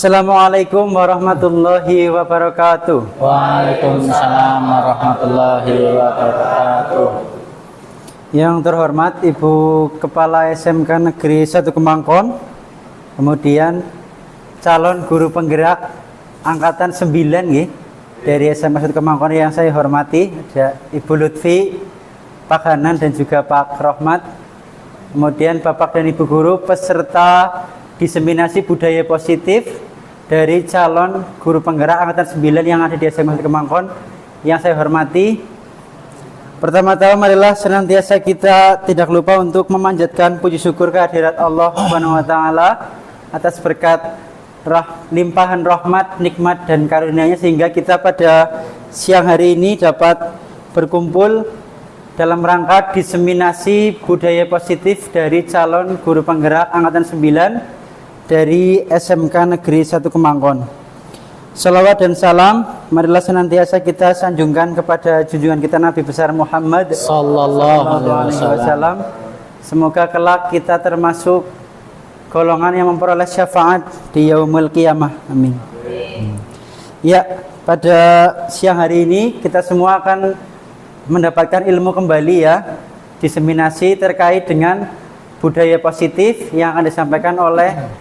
Assalamualaikum warahmatullahi wabarakatuh. Waalaikumsalam warahmatullahi wabarakatuh. Yang terhormat Ibu Kepala SMK Negeri 1 Kemangkon, kemudian calon guru penggerak angkatan 9 dari SMK 1 Kemangkon yang saya hormati, ada Ibu Lutfi, Pak Hanan dan juga Pak Rohmat. Kemudian Bapak dan Ibu guru peserta diseminasi budaya positif dari calon guru penggerak angkatan 9 yang ada di SMK 1 Kemangkon yang saya hormati. Pertama-tama marilah senantiasa kita tidak lupa untuk memanjatkan puji syukur kehadirat Allah Subhanahu wa taala atas berkat limpahan rahmat, nikmat dan karunia-Nya sehingga kita pada siang hari ini dapat berkumpul dalam rangka diseminasi budaya positif dari calon guru penggerak angkatan 9 dari SMK Negeri 1 Kemangkon. Salawat dan salam marilah senantiasa kita sanjungkan kepada junjungan kita Nabi besar Muhammad Sallallahu alaihi wasallam. Semoga kelak kita termasuk golongan yang memperoleh syafaat di yaumul qiyamah. Amin. Ya, pada siang hari ini kita semua akan mendapatkan ilmu kembali ya, diseminasi terkait dengan budaya positif yang akan disampaikan oleh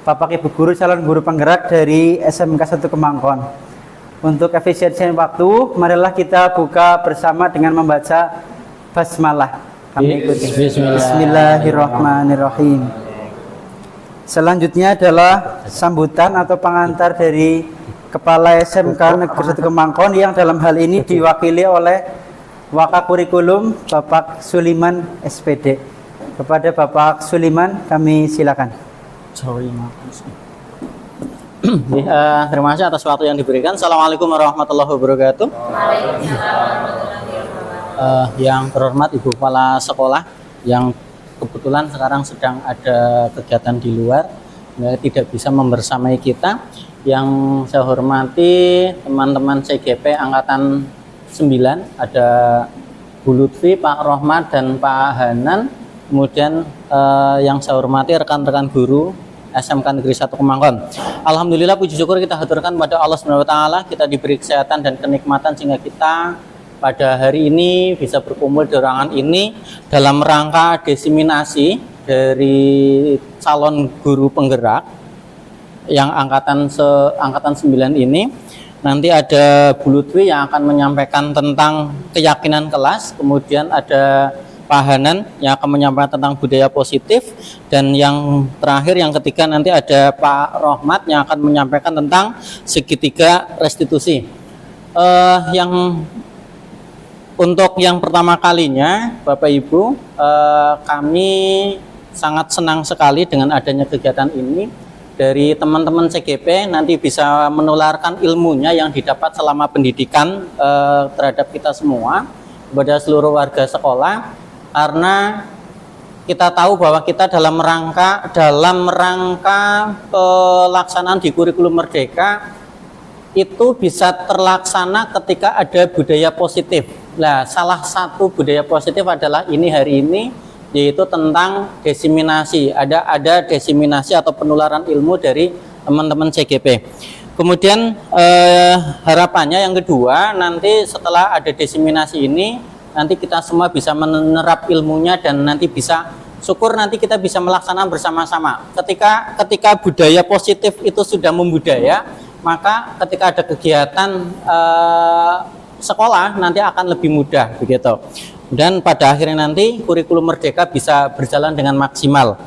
Bapak Ibu guru calon guru penggerak dari SMK 1 Kemangkon. Untuk efisiensi waktu, marilah kita buka bersama dengan membaca basmalah. Kami ikuti. Bismillahirrahmanirrahim. Selanjutnya adalah sambutan atau pengantar dari Kepala SMK Negeri 1 Kemangkon yang dalam hal ini diwakili oleh Wakakurikulum Bapak Suliman SPD. Kepada Bapak Suliman kami silakan. Terima kasih atas waktu yang diberikan. Assalamualaikum warahmatullahi wabarakatuh. Yang terhormat Ibu Kepala Sekolah yang kebetulan sekarang sedang ada kegiatan di luar, tidak bisa membersamai kita. Yang saya hormati teman-teman CGP angkatan 9, ada Bu Lutfi, Pak Rohmat dan Pak Hanan. Kemudian yang saya hormati rekan-rekan guru SMK Negeri 1 Kemangkon. Alhamdulillah puji syukur kita haturkan pada Allah Subhanahu wa taala, kita diberi kesehatan dan kenikmatan sehingga kita pada hari ini bisa berkumpul di ruangan ini dalam rangka diseminasi dari calon guru penggerak yang angkatan 9 ini. Nanti ada Bu Lutfi yang akan menyampaikan tentang keyakinan kelas, kemudian ada Pak Hanan yang akan menyampaikan tentang budaya positif, dan yang terakhir yang ketiga nanti ada Pak Rohmat yang akan menyampaikan tentang segitiga restitusi. Untuk yang pertama kalinya Bapak Ibu, kami sangat senang sekali dengan adanya kegiatan ini. Dari teman-teman CGP nanti bisa menularkan ilmunya yang didapat selama pendidikan terhadap kita semua kepada seluruh warga sekolah. Karena kita tahu bahwa kita dalam rangka pelaksanaan di kurikulum Merdeka itu bisa terlaksana ketika ada budaya positif. Nah, salah satu budaya positif adalah ini hari ini, yaitu tentang diseminasi. Ada diseminasi atau penularan ilmu dari teman-teman CGP. Kemudian harapannya yang kedua, nanti setelah ada diseminasi ini, nanti kita semua bisa menerap ilmunya dan nanti bisa syukur nanti kita bisa melaksanakan bersama-sama. Ketika budaya positif itu sudah membudaya, maka ketika ada kegiatan sekolah nanti akan lebih mudah begitu. Dan pada akhirnya nanti kurikulum Merdeka bisa berjalan dengan maksimal.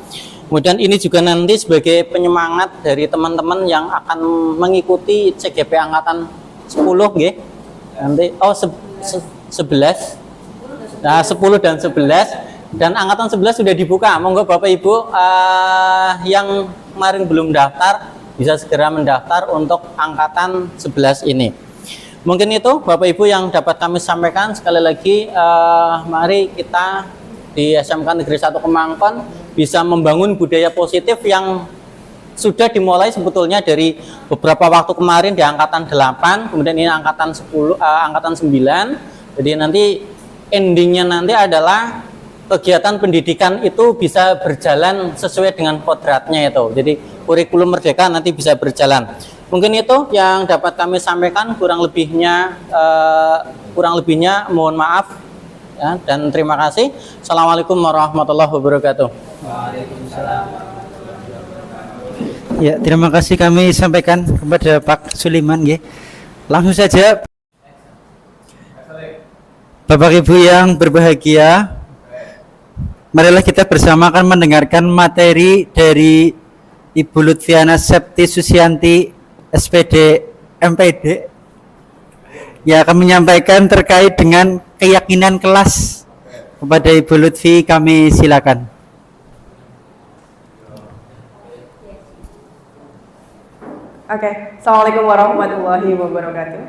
Kemudian ini juga nanti sebagai penyemangat dari teman-teman yang akan mengikuti CGP angkatan 10 nggih. Nanti 11. Nah, 10 dan 11 dan angkatan 11 sudah dibuka. Monggo Bapak Ibu yang kemarin belum daftar bisa segera mendaftar untuk angkatan 11 ini. Mungkin itu Bapak Ibu yang dapat kami sampaikan. Sekali lagi mari kita di SMK Negeri 1 Kemangkon bisa membangun budaya positif yang sudah dimulai sebetulnya dari beberapa waktu kemarin di angkatan 8, kemudian ini angkatan 9. Jadi nanti endingnya nanti adalah kegiatan pendidikan itu bisa berjalan sesuai dengan kodratnya itu. Jadi kurikulum Merdeka nanti bisa berjalan. Mungkin itu yang dapat kami sampaikan, kurang lebihnya mohon maaf ya, dan terima kasih. Assalamualaikum warahmatullahi wabarakatuh. Ya, terima kasih kami sampaikan kepada Pak Suliman nggih. Langsung saja Bapak Ibu yang berbahagia, marilah kita bersama akan mendengarkan materi dari Ibu Lutfiana Septi Susianti SPD MPD yang akan menyampaikan terkait dengan keyakinan kelas. Kepada Ibu Lutfi kami silakan. Oke, Assalamualaikum warahmatullahi wabarakatuh.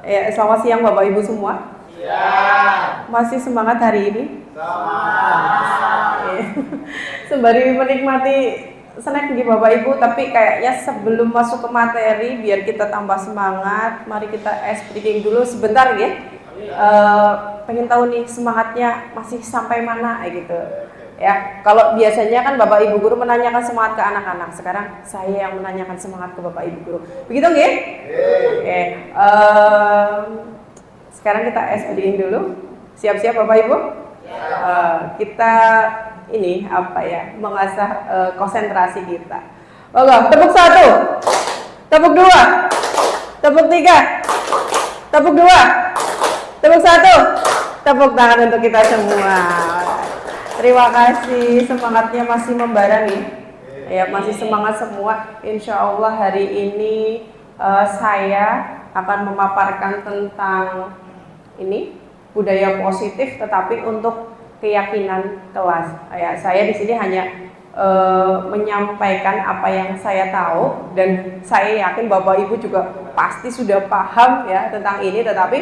Ya, selamat siang Bapak Ibu semua. Masih semangat hari ini? Sembari menikmati snack di Bapak Ibu, tapi kayaknya sebelum masuk ke materi, biar kita tambah semangat, mari kita ice breaking dulu sebentar ya. Pengen tahu nih semangatnya masih sampai mana gitu. Ya, kalau biasanya kan Bapak Ibu guru menanyakan semangat ke anak-anak, sekarang saya yang menanyakan semangat ke Bapak Ibu guru. Begitu nggih? Oke. Sekarang kita SPD-in dulu. Siap-siap Bapak Ibu? Kita ini apa ya? Mengasah konsentrasi kita. Oke, tepuk 1. Tepuk 2. Tepuk 3. Tepuk 2. Tepuk 1. Tepuk tangan untuk kita semua. Terima kasih, semangatnya masih membara nih. Ya, masih semangat semua. Insya Allah hari ini saya akan memaparkan tentang ini budaya positif, tetapi untuk keyakinan kelas. Ya, saya di sini hanya menyampaikan apa yang saya tahu, dan saya yakin Bapak Ibu juga pasti sudah paham ya tentang ini, tetapi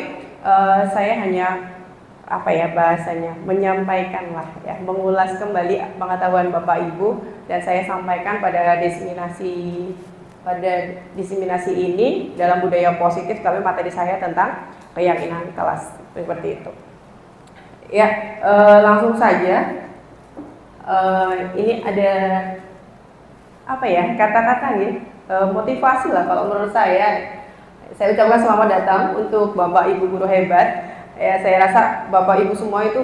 saya hanya apa ya bahasanya, menyampaikan lah ya, mengulas kembali pengetahuan Bapak Ibu, dan saya sampaikan pada diseminasi ini dalam budaya positif, tapi materi saya tentang keyakinan kelas seperti itu. Ya, langsung saja. Ini ada apa ya kata-kata nih, motivasi lah kalau menurut saya. Saya ucapkan selamat datang untuk Bapak Ibu guru hebat. Ya, saya rasa Bapak Ibu semua itu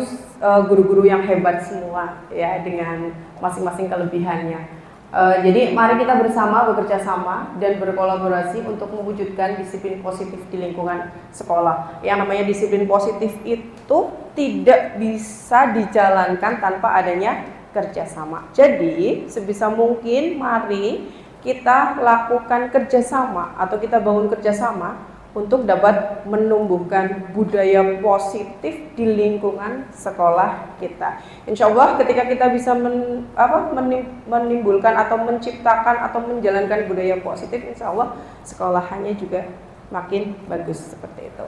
guru-guru yang hebat semua ya, dengan masing-masing kelebihannya. Jadi mari kita bersama bekerja sama dan berkolaborasi untuk mewujudkan disiplin positif di lingkungan sekolah. Yang namanya disiplin positif itu tidak bisa dijalankan tanpa adanya kerjasama. Jadi sebisa mungkin mari kita lakukan kerjasama atau kita bangun kerjasama untuk dapat menumbuhkan budaya positif di lingkungan sekolah kita. Insya Allah ketika kita bisa menimbulkan atau menciptakan atau menjalankan budaya positif, insya Allah sekolahannya juga makin bagus seperti itu.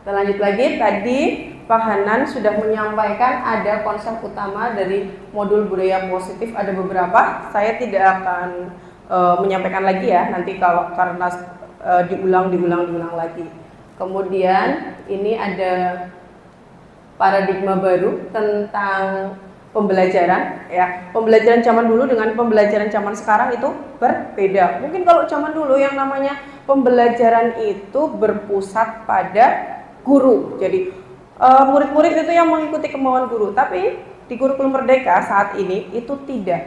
Kita lanjut lagi, tadi Pak Hanan sudah menyampaikan ada konsep utama dari modul budaya positif, ada beberapa. Saya tidak akan menyampaikan lagi ya, nanti karena diulang lagi. Kemudian ini ada paradigma baru tentang pembelajaran ya. Pembelajaran zaman dulu dengan pembelajaran zaman sekarang itu berbeda. Mungkin kalau zaman dulu yang namanya pembelajaran itu berpusat pada guru. Jadi murid-murid itu yang mengikuti kemauan guru. Tapi di kurikulum Merdeka saat ini itu tidak.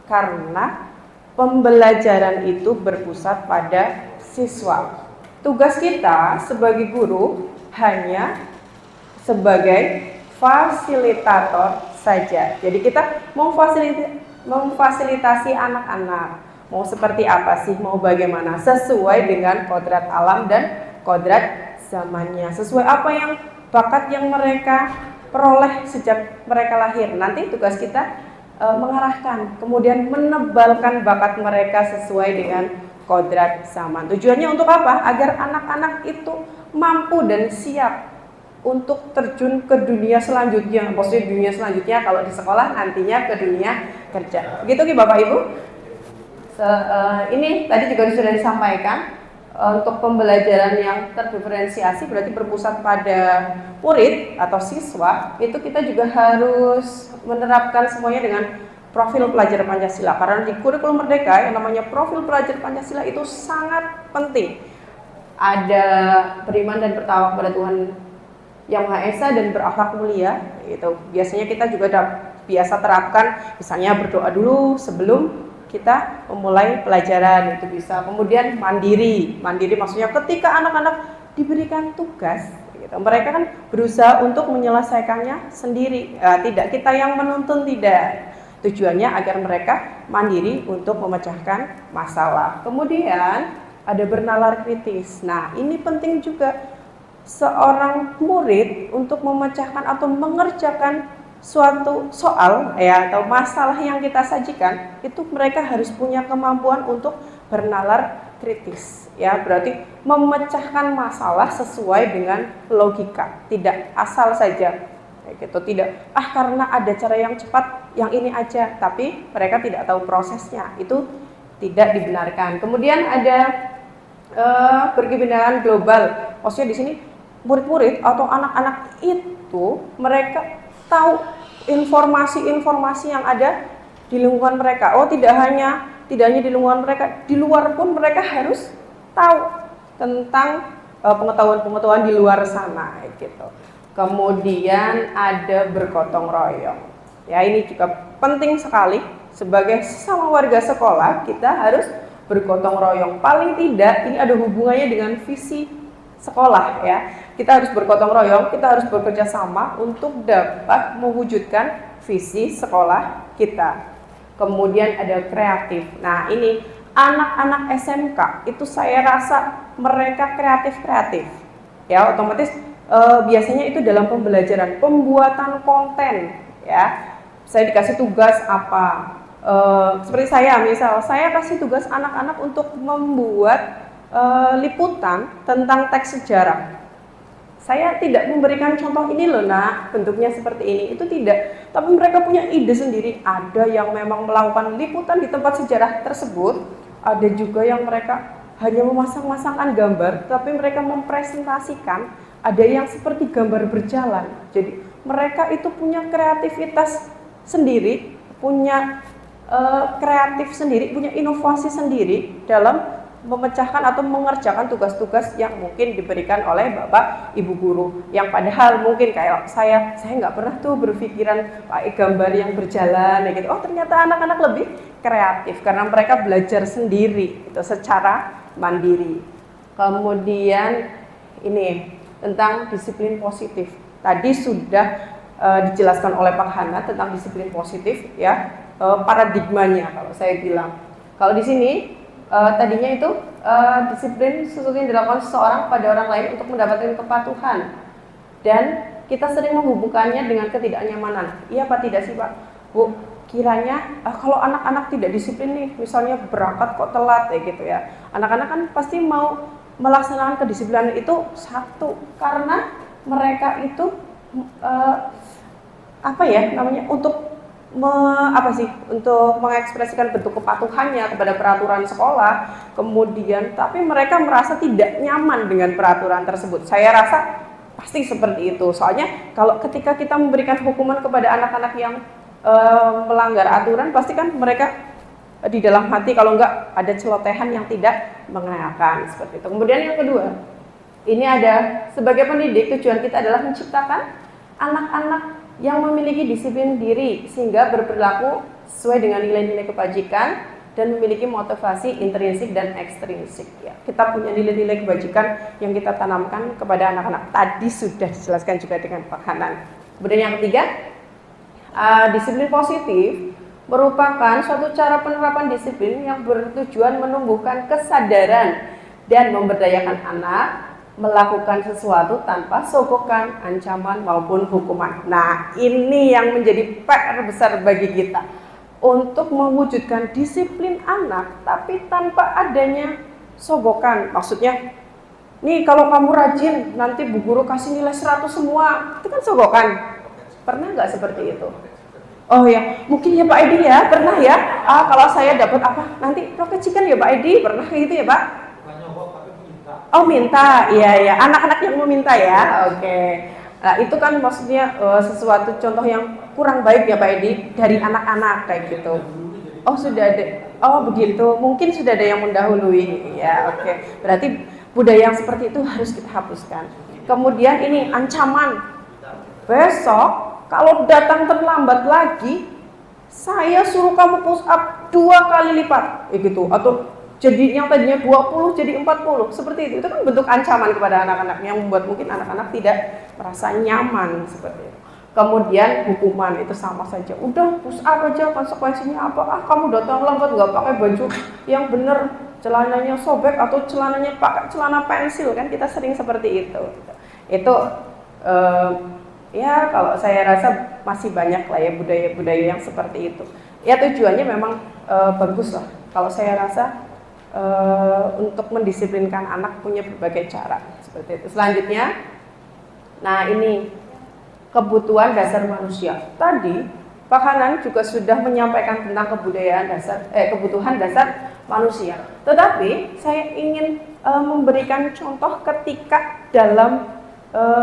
Karena pembelajaran itu berpusat pada siswa. Tugas kita sebagai guru hanya sebagai fasilitator saja. Jadi kita memfasilitasi anak-anak. Mau seperti apa sih, mau bagaimana, sesuai dengan kodrat alam dan kodrat zamannya. Sesuai apa yang bakat yang mereka peroleh sejak mereka lahir. Nanti tugas kita mengarahkan, kemudian menebalkan bakat mereka sesuai dengan kodrat zaman. Tujuannya untuk apa? Agar anak-anak itu mampu dan siap untuk terjun ke dunia selanjutnya. Maksudnya dunia selanjutnya kalau di sekolah, nantinya ke dunia kerja. Begitu Bapak Ibu. Ini tadi juga sudah disampaikan, untuk pembelajaran yang terdiferensiasi berarti berpusat pada murid atau siswa, itu kita juga harus menerapkan semuanya dengan profil pelajar Pancasila, karena di kurikulum Merdeka yang namanya profil pelajar Pancasila itu sangat penting. Ada beriman dan bertawakal kepada Tuhan Yang Maha Esa dan berakhlak mulia, gitu. Biasanya kita juga biasa terapkan, misalnya berdoa dulu sebelum kita memulai pelajaran, itu bisa. Kemudian mandiri maksudnya ketika anak-anak diberikan tugas, gitu, mereka kan berusaha untuk menyelesaikannya sendiri, tidak kita yang menuntun, tidak. Tujuannya agar mereka mandiri untuk memecahkan masalah. Kemudian ada bernalar kritis. Nah, ini penting juga seorang murid untuk memecahkan atau mengerjakan suatu soal atau masalah yang kita sajikan, itu mereka harus punya kemampuan untuk bernalar kritis, berarti memecahkan masalah sesuai dengan logika, tidak asal saja, gitu. Tidak karena ada cara yang cepat, yang ini aja, tapi mereka tidak tahu prosesnya, itu tidak dibenarkan. Kemudian ada berkebinekaan global, maksudnya di sini murid-murid atau anak-anak itu mereka tahu informasi-informasi yang ada di lingkungan mereka. Tidak hanya di lingkungan mereka, di luar pun mereka harus tahu tentang pengetahuan-pengetahuan di luar sana, gitu. Kemudian ada bergotong royong. Ini juga penting sekali sebagai sesama warga sekolah, kita harus bergotong royong. Paling tidak ini ada hubungannya dengan visi sekolah, Kita harus bergotong royong, kita harus bekerja sama untuk dapat mewujudkan visi sekolah kita. Kemudian ada kreatif. Nah, ini anak-anak SMK itu saya rasa mereka kreatif. Otomatis biasanya itu dalam pembelajaran, pembuatan konten, Saya dikasih tugas apa? Seperti saya kasih tugas anak-anak untuk membuat liputan tentang teks sejarah. Saya tidak memberikan contoh ini loh nak, bentuknya seperti ini, itu tidak. Tapi mereka punya ide sendiri. Ada yang memang melakukan liputan di tempat sejarah tersebut, ada juga yang mereka hanya memasang-masangkan gambar, tapi mereka mempresentasikan. Ada yang seperti gambar berjalan. Jadi mereka itu punya kreativitas sendiri, punya kreatif sendiri, punya inovasi sendiri dalam memecahkan atau mengerjakan tugas-tugas yang mungkin diberikan oleh Bapak Ibu guru, yang padahal mungkin kayak saya nggak pernah tuh berpikiran pakai gambar yang berjalan gitu. Ternyata anak-anak lebih kreatif karena mereka belajar sendiri itu secara mandiri. Kemudian ini tentang disiplin positif. Tadi sudah dijelaskan oleh Pak Hana tentang disiplin positif, paradigmanya kalau saya bilang. Kalau di sini tadinya itu disiplin sesuatu yang dilakukan seseorang pada orang lain untuk mendapatkan kepatuhan, dan kita sering menghubungkannya dengan ketidaknyamanan. Iya Pak, tidak sih Pak? Bu, kiranya kalau anak-anak tidak disiplin nih, misalnya berangkat kok telat gitu ya. Anak-anak kan pasti mau melaksanakan kedisiplinan itu satu karena mereka itu untuk mengekspresikan bentuk kepatuhannya kepada peraturan sekolah, kemudian tapi mereka merasa tidak nyaman dengan peraturan tersebut. Saya rasa pasti seperti itu. Soalnya kalau ketika kita memberikan hukuman kepada anak-anak yang melanggar aturan, pasti kan mereka di dalam hati kalau enggak ada celotehan yang tidak mengenakan seperti itu. Kemudian yang kedua, ini ada sebagai pendidik tujuan kita adalah menciptakan anak-anak yang memiliki disiplin diri sehingga berperilaku sesuai dengan nilai-nilai kebajikan dan memiliki motivasi intrinsik dan ekstrinsik. Kita punya nilai-nilai kebajikan yang kita tanamkan kepada anak-anak. Tadi sudah dijelaskan juga dengan Pak Hanan. Kemudian yang ketiga, disiplin positif merupakan suatu cara penerapan disiplin yang bertujuan menumbuhkan kesadaran dan memberdayakan anak melakukan sesuatu tanpa sogokan, ancaman maupun hukuman. Nah, ini yang menjadi PR besar bagi kita untuk mewujudkan disiplin anak tapi tanpa adanya sogokan. Maksudnya, nih kalau kamu rajin nanti Bu Guru kasih nilai 100 semua. Itu kan sogokan. Pernah nggak seperti itu? Oh ya, mungkin ya Pak Edi ya, pernah ya. Kalau saya dapat apa? Nanti roket chicken ya Pak Edi, pernah gitu ya Pak? Oh minta, iya, anak-anak yang meminta ya, oke. Nah, itu kan maksudnya sesuatu contoh yang kurang baik ya Pak Edi dari anak-anak kayak gitu. Oh sudah ada, oh begitu, mungkin sudah ada yang mendahului ya, oke. Berarti budaya yang seperti itu harus kita hapuskan. Kemudian ini ancaman, besok kalau datang terlambat lagi, saya suruh kamu push up 2 kali lipat, gitu. Atau jadi yang tadinya 20 jadi 40, seperti itu kan bentuk ancaman kepada anak-anak yang membuat mungkin anak-anak tidak merasa nyaman seperti itu. Kemudian hukuman itu sama saja, udah push up aja, konsekuensinya apa? Kamu datang lambat nggak pakai baju yang bener, celananya sobek atau celananya pakai celana pensil, kan kita sering seperti itu. Itu ya kalau saya rasa masih banyak lah ya budaya-budaya yang seperti itu. Ya tujuannya memang bagus lah. Kalau saya rasa untuk mendisiplinkan anak punya berbagai cara seperti itu. Selanjutnya, nah ini kebutuhan dasar manusia. Tadi Pak Hanan juga sudah menyampaikan tentang kebutuhan dasar manusia. Tetapi saya ingin memberikan contoh ketika dalam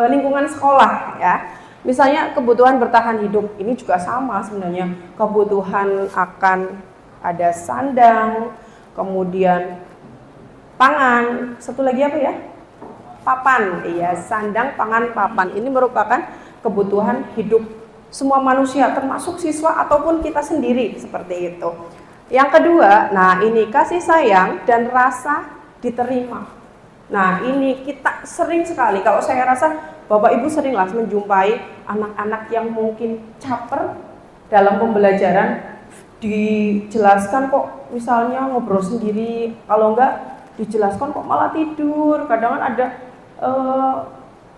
lingkungan sekolah ya. Misalnya kebutuhan bertahan hidup, ini juga sama sebenarnya. Kebutuhan akan ada sandang, kemudian pangan, satu lagi apa ya? Papan, iya, sandang, pangan, papan. Ini merupakan kebutuhan hidup semua manusia, termasuk siswa ataupun kita sendiri, seperti itu. Yang kedua, nah ini kasih sayang dan rasa diterima. Nah ini kita sering sekali, kalau saya rasa Bapak Ibu seringlah menjumpai anak-anak yang mungkin caper dalam pembelajaran, dijelaskan kok misalnya ngobrol sendiri, kalau enggak dijelaskan kok malah tidur. Kadang ada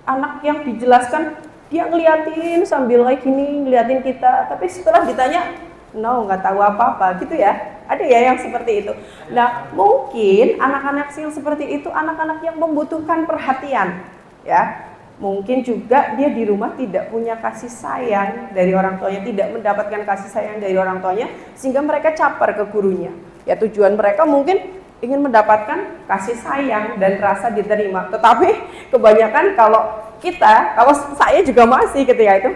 anak yang dijelaskan dia ngeliatin sambil kayak gini, ngeliatin kita, tapi setelah ditanya, no, nggak tahu apa-apa, gitu ya. Ada ya yang seperti itu. Nah, mungkin anak-anak yang seperti itu anak-anak yang membutuhkan perhatian, ya. Mungkin juga dia di rumah tidak punya kasih sayang dari orang tuanya, tidak mendapatkan kasih sayang dari orang tuanya, sehingga mereka caper ke gurunya. Ya tujuan mereka mungkin ingin mendapatkan kasih sayang dan rasa diterima. Tetapi kebanyakan kalau saya juga masih ketika itu,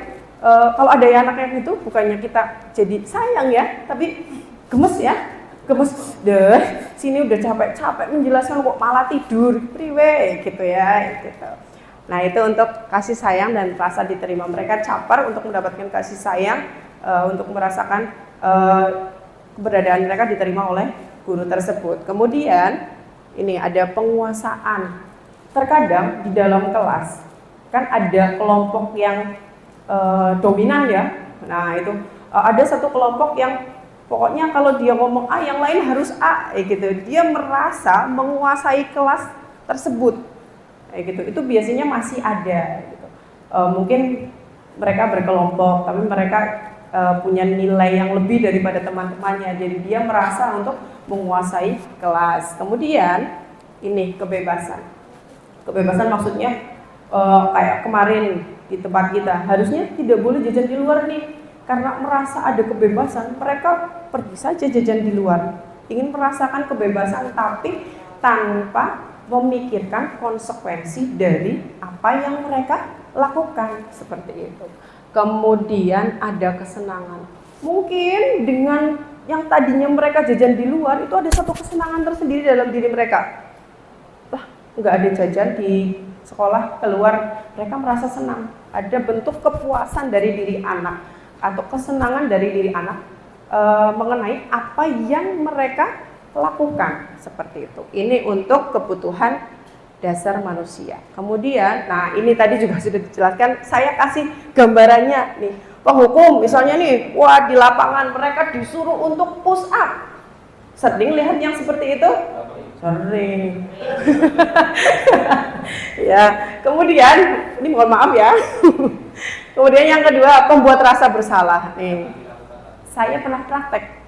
kalau ada anak yang itu, bukannya kita jadi sayang ya, tapi gemes ya, gemes deh, sini udah capek-capek menjelaskan kok malah tidur, priwe gitu ya, gitu. Nah itu untuk kasih sayang dan rasa diterima. Mereka caper untuk mendapatkan kasih sayang, untuk merasakan keberadaan mereka diterima oleh guru tersebut. Kemudian ini ada penguasaan. Terkadang di dalam kelas kan ada kelompok yang dominan ya. Nah itu ada satu kelompok yang pokoknya kalau dia ngomong A, yang lain harus A, gitu. Dia merasa menguasai kelas tersebut, gitu. Itu biasanya masih ada. Gitu. Mungkin mereka berkelompok, tapi mereka punya nilai yang lebih daripada teman-temannya. Jadi dia merasa untuk menguasai kelas. Kemudian ini kebebasan. Kebebasan maksudnya kayak kemarin di tempat kita, harusnya tidak boleh jajan di luar nih. Karena merasa ada kebebasan, mereka pergi saja jajan di luar. Ingin merasakan kebebasan tapi tanpa memikirkan konsekuensi dari apa yang mereka lakukan, seperti itu. Kemudian ada kesenangan. Mungkin dengan yang tadinya mereka jajan di luar, itu ada satu kesenangan tersendiri dalam diri mereka. Nggak ada jajan di sekolah, keluar, mereka merasa senang. Ada bentuk kepuasan dari diri anak atau kesenangan dari diri anak mengenai apa yang mereka lakukan, seperti itu. Ini untuk kebutuhan dasar manusia. Kemudian, nah ini tadi juga sudah dijelaskan, saya kasih gambarannya nih. Penghukum misalnya nih, wah di lapangan mereka disuruh untuk push up. Sering lihat yang seperti itu? Sering. Ya, kemudian ini mohon maaf ya. Kemudian yang kedua, pembuat rasa bersalah. Nih, saya pernah praktek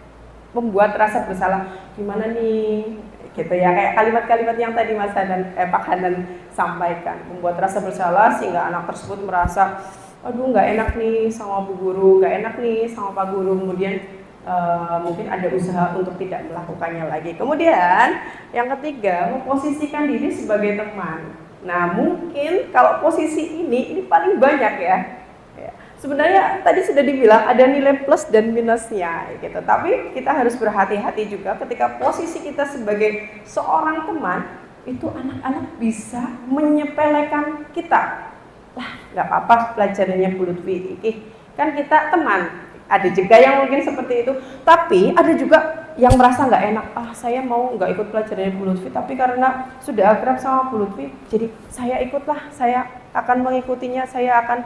membuat rasa bersalah. Gimana nih? Gitu ya, kayak kalimat-kalimat yang tadi Mas Hanan, Pak Hanan sampaikan. Membuat rasa bersalah sehingga anak tersebut merasa, aduh nggak enak nih sama Bu Guru, nggak enak nih sama Pak Guru. Kemudian mungkin ada usaha untuk tidak melakukannya lagi. Kemudian yang ketiga, memposisikan diri sebagai teman. Nah, mungkin kalau posisi ini paling banyak ya. Ya. Sebenarnya tadi sudah dibilang ada nilai plus dan minusnya gitu. Tapi kita harus berhati-hati juga ketika posisi kita sebagai seorang teman, itu anak-anak bisa menyepelekan kita. Lah, nggak apa-apa pelajarannya Bu Lutfi, kan kita teman. Ada juga yang mungkin seperti itu, tapi ada juga yang merasa nggak enak. Saya mau nggak ikut pelajarannya Bu Lutfi, tapi karena sudah akrab sama Bu Lutfi, jadi saya ikutlah, saya akan mengikutinya, saya akan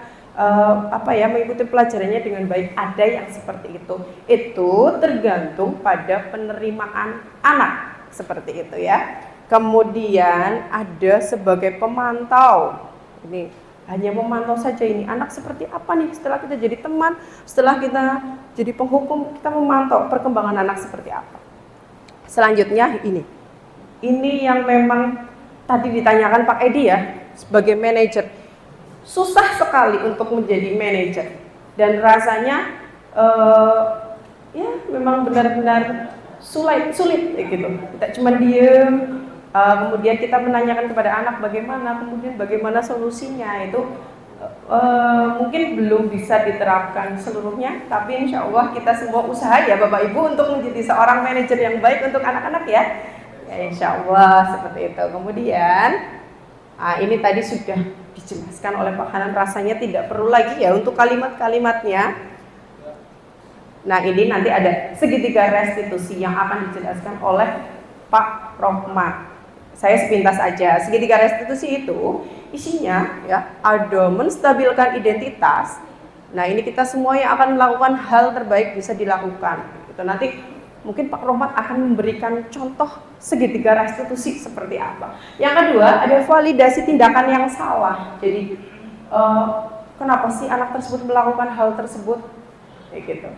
mengikuti pelajarannya dengan baik. Ada yang seperti itu. Itu tergantung pada penerimaan anak seperti itu ya. Kemudian ada sebagai pemantau. Ini hanya memantau saja, ini anak seperti apa nih setelah kita jadi teman, setelah kita jadi penghukum, kita memantau perkembangan anak seperti apa. Selanjutnya ini yang memang tadi ditanyakan Pak Edi ya, sebagai manajer susah sekali untuk menjadi manajer dan rasanya ya memang benar-benar sulit gitu. Kita cuma diem. Kemudian kita menanyakan kepada anak bagaimana solusinya, itu mungkin belum bisa diterapkan seluruhnya, tapi insya Allah kita semua usaha ya Bapak Ibu untuk menjadi seorang manajer yang baik untuk anak-anak ya insya Allah seperti itu. Kemudian ini tadi sudah dijelaskan oleh Pak Hanan, rasanya tidak perlu lagi ya untuk kalimat-kalimatnya. Nah, ini nanti ada segitiga restitusi yang akan dijelaskan oleh Pak Rohmat. Saya sepintas aja. Segitiga restitusi itu isinya ya ada menstabilkan identitas. Nah, ini kita semua yang akan melakukan hal terbaik bisa dilakukan. Itu nanti mungkin Pak Rohmat akan memberikan contoh segitiga restitusi seperti apa. Yang kedua, ada validasi tindakan yang salah. Jadi kenapa sih anak tersebut melakukan hal tersebut? Kayak gitu.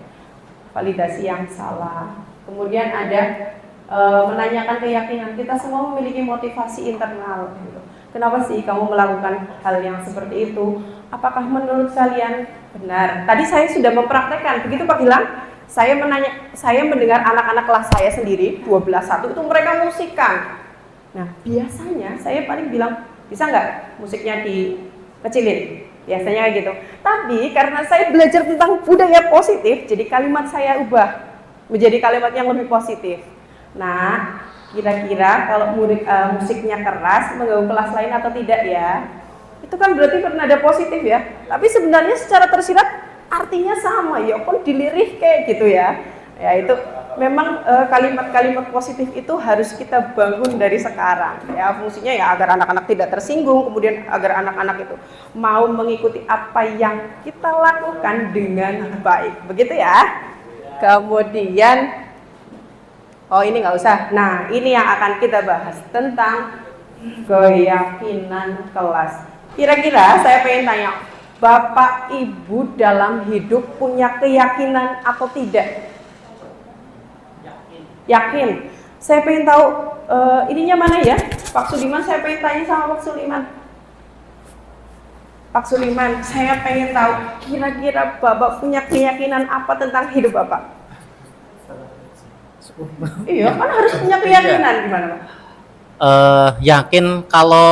Validasi yang salah. Kemudian ada menanyakan keyakinan. Kita semua memiliki motivasi internal gitu. Kenapa sih kamu melakukan hal yang seperti itu? Apakah menurut kalian benar? Tadi saya sudah mempraktekkan, begitu Pak Gilang. Saya mendengar anak-anak kelas saya sendiri 12-1 itu mereka musikan. Nah, biasanya saya paling bilang, bisa nggak musiknya dikecilin? Biasanya kayak gitu. Tapi karena saya belajar tentang budaya positif, jadi kalimat saya ubah menjadi kalimat yang lebih positif. Nah, kira-kira kalau musiknya keras mengganggu kelas lain atau tidak ya? Itu kan berarti bernada positif ya. Tapi sebenarnya secara tersirat artinya sama ya, pun dilirih kayak gitu ya. Ya itu memang kalimat-kalimat positif itu harus kita bangun dari sekarang. Ya fungsinya ya agar anak-anak tidak tersinggung, kemudian agar anak-anak itu mau mengikuti apa yang kita lakukan dengan baik. Begitu ya. Kemudian ini nggak usah. Nah, ini yang akan kita bahas tentang keyakinan kelas. Kira-kira saya pengen tanya, Bapak Ibu dalam hidup punya keyakinan atau tidak? Yakin. Saya pengen tahu ininya mana ya? Pak Suliman, saya pengen tanya sama Pak Suliman. Pak Suliman, saya pengen tahu kira-kira Bapak punya keyakinan apa tentang hidup Bapak? Iya, kan harus punya keyakinan gimana Pak? Yakin kalau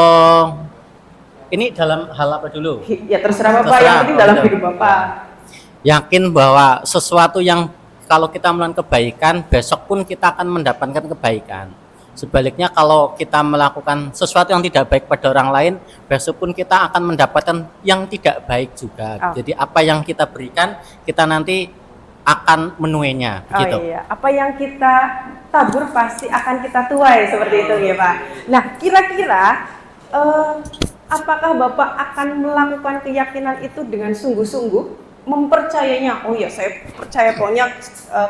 ini dalam hal apa dulu? Ya terserah Bapak, yang penting dalam hidup Bapak. Yakin bahwa sesuatu yang kalau kita melakukan kebaikan, besok pun kita akan mendapatkan kebaikan. Sebaliknya kalau kita melakukan sesuatu yang tidak baik pada orang lain, besok pun kita akan mendapatkan yang tidak baik juga. Jadi apa yang kita berikan, kita nanti akan menuainya, begitu. Iya. Apa yang kita tabur pasti akan kita tuai, seperti itu ya Pak. Nah, kira-kira apakah Bapak akan melakukan keyakinan itu dengan sungguh-sungguh, mempercayainya? Oh ya, saya percaya pokoknya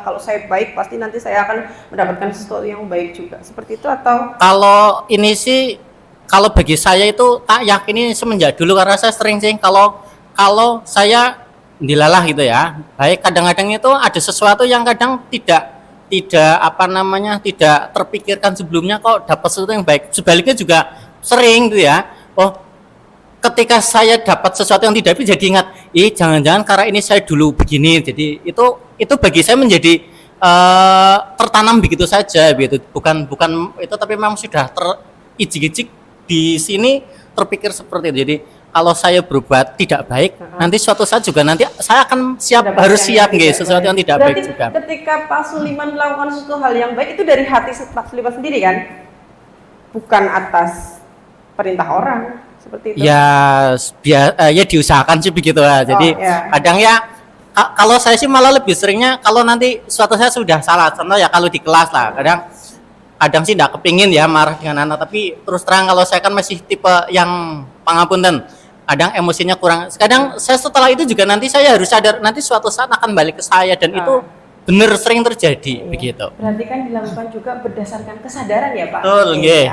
kalau saya baik pasti nanti saya akan mendapatkan sesuatu yang baik juga. Seperti itu atau? Kalau ini sih, kalau bagi saya itu tak yakini semenjak dulu, karena saya sering sih kalau saya dilalah gitu ya. Baik, kadang-kadang itu ada sesuatu yang kadang tidak terpikirkan sebelumnya kok dapat sesuatu yang baik. Sebaliknya juga sering gitu ya. Oh, ketika saya dapat sesuatu yang tidak baik jadi ingat, jangan-jangan karena ini saya dulu begini. Jadi itu bagi saya menjadi tertanam begitu saja gitu. Bukan itu, tapi memang sudah terijik-ijik di sini terpikir seperti itu. Jadi kalau saya berbuat tidak baik, nanti suatu saat juga nanti saya akan harus siap nggih sesuatu yang tidak Berarti baik juga. ketika Pak Suliman melakukan sesuatu hal yang baik itu dari hati Pak Suliman sendiri kan? Bukan atas perintah orang seperti itu. Ya diusahakan sih begitu lah. Jadi kadang ya kalau saya sih malah lebih seringnya kalau nanti suatu saat sudah salah, contoh ya kalau di kelas lah, kadang sih tidak kepingin ya marah dengan anak, tapi terus terang kalau saya kan masih tipe yang pangapunten, kadang emosinya kurang. Kadang saya setelah itu juga nanti saya harus sadar nanti suatu saat akan balik ke saya dan itu benar sering terjadi begitu. Berarti kan dilakukan juga berdasarkan kesadaran ya Pak? Betul, nggih.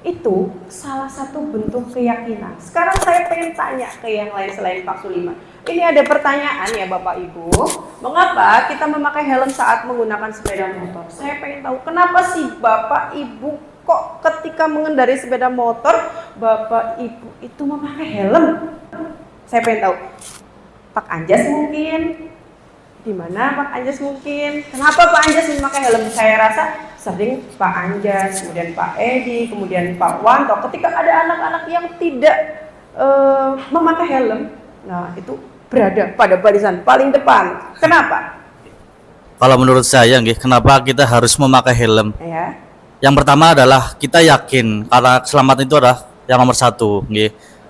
Itu salah satu bentuk keyakinan. Sekarang saya pengen tanya ke yang lain selain Pak Suliman. Ini ada pertanyaan ya Bapak Ibu, mengapa kita memakai helm saat menggunakan sepeda motor? Saya pengen tahu kenapa sih Bapak Ibu kok ketika mengendarai sepeda motor Bapak Ibu itu memakai helm? Saya pengen tahu. Pak Anjas mungkin? Di mana Pak Anjas mungkin? Kenapa Pak Anjas memakai helm? Saya rasa sering Pak Anjas, kemudian Pak Edi, kemudian Pak Wanto. Ketika ada anak-anak yang tidak memakai helm, nah itu berada pada barisan paling depan. Kenapa? Kalau menurut saya, kenapa kita harus memakai helm? Ya. Yang pertama adalah kita yakin karena keselamatan itu adalah yang nomor satu.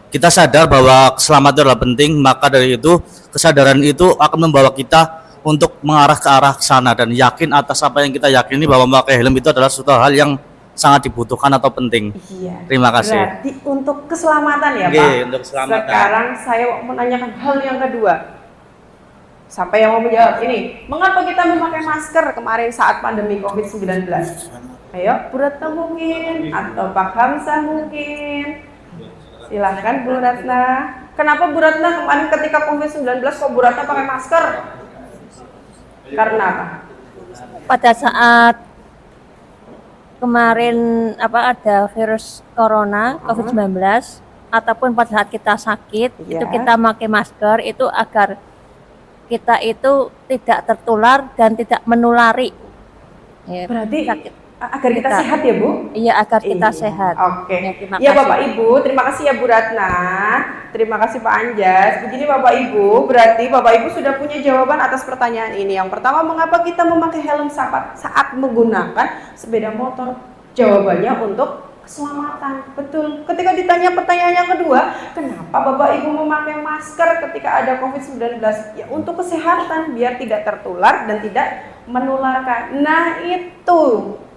Kita sadar bahwa keselamatan itu adalah penting, maka dari itu kesadaran itu akan membawa kita untuk mengarah ke arah sana dan yakin atas apa yang kita yakini bahwa memakai helm itu adalah suatu hal yang sangat dibutuhkan atau penting. Iya. Terima kasih. Berarti untuk keselamatan ya Pak. Oke, untuk keselamatan. Sekarang saya mau menanyakan hal yang kedua. Siapa yang mau menjawab ini? Mengapa kita memakai masker kemarin saat pandemi COVID-19? Ayo, Bu Ratna mungkin atau Pak Hamzah mungkin. Silahkan Bu Ratna. Kenapa Bu Ratna kemarin ketika COVID-19 kok Bu Ratna pakai masker? Karena apa? Pada saat kemarin ada virus corona COVID-19 ataupun pada saat kita sakit itu kita pakai masker itu agar kita itu tidak tertular dan tidak menulari. Ya, berarti sakit. Agar kita sehat ya Bu? Iya, agar kita sehat. Oke. Ya, Bapak Ibu, terima kasih ya Bu Ratna. Terima kasih Pak Anjas. Begini Bapak Ibu, berarti Bapak Ibu sudah punya jawaban atas pertanyaan ini. Yang pertama, mengapa kita memakai helm saat menggunakan sepeda motor? Jawabannya untuk keselamatan. Betul. Ketika ditanya pertanyaan yang kedua, kenapa Bapak Ibu memakai masker ketika ada COVID-19? Ya untuk kesehatan, biar tidak tertular dan tidak menularkan. Nah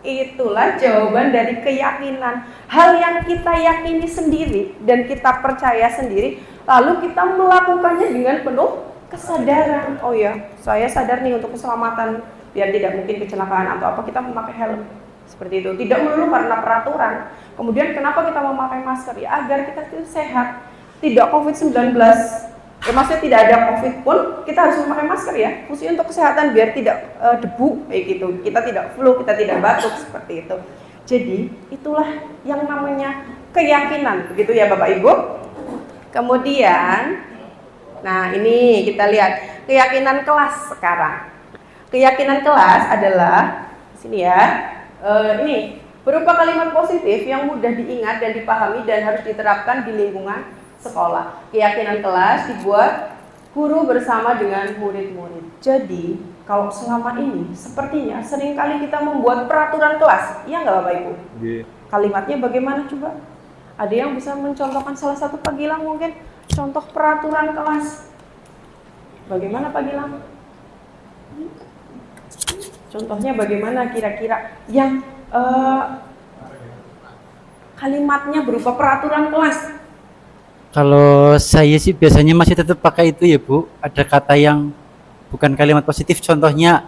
itulah jawaban dari keyakinan. Hal yang kita yakini sendiri dan kita percaya sendiri, lalu kita melakukannya dengan penuh kesadaran. Oh ya, saya sadar nih untuk keselamatan, biar tidak mungkin kecelakaan atau apa, kita memakai helm. Seperti itu, tidak melulu karena peraturan. Kemudian kenapa kita memakai masker? Ya agar kita itu sehat, tidak COVID-19. Ya maksudnya tidak ada COVID pun kita harus memakai masker ya, khususnya untuk kesehatan biar tidak debu kayak gitu. Kita tidak flu, kita tidak batuk seperti itu. Jadi itulah yang namanya keyakinan, begitu ya Bapak Ibu. Kemudian, nah ini kita lihat keyakinan kelas sekarang. Keyakinan kelas adalah sini ya. Ini berupa kalimat positif yang mudah diingat dan dipahami dan harus diterapkan di lingkungan sekolah. Keyakinan kelas dibuat guru bersama dengan murid-murid. Jadi, kalau selama ini sepertinya seringkali kita membuat peraturan kelas. Iya nggak Bapak Ibu? Kalimatnya bagaimana coba? Ada yang bisa mencontohkan salah satu Pak Gilang mungkin? Contoh peraturan kelas. Bagaimana Pak Gilang? Contohnya bagaimana kira-kira yang kalimatnya berupa peraturan kelas? Kalau saya sih biasanya masih tetap pakai itu ya Bu. Ada kata yang bukan kalimat positif, contohnya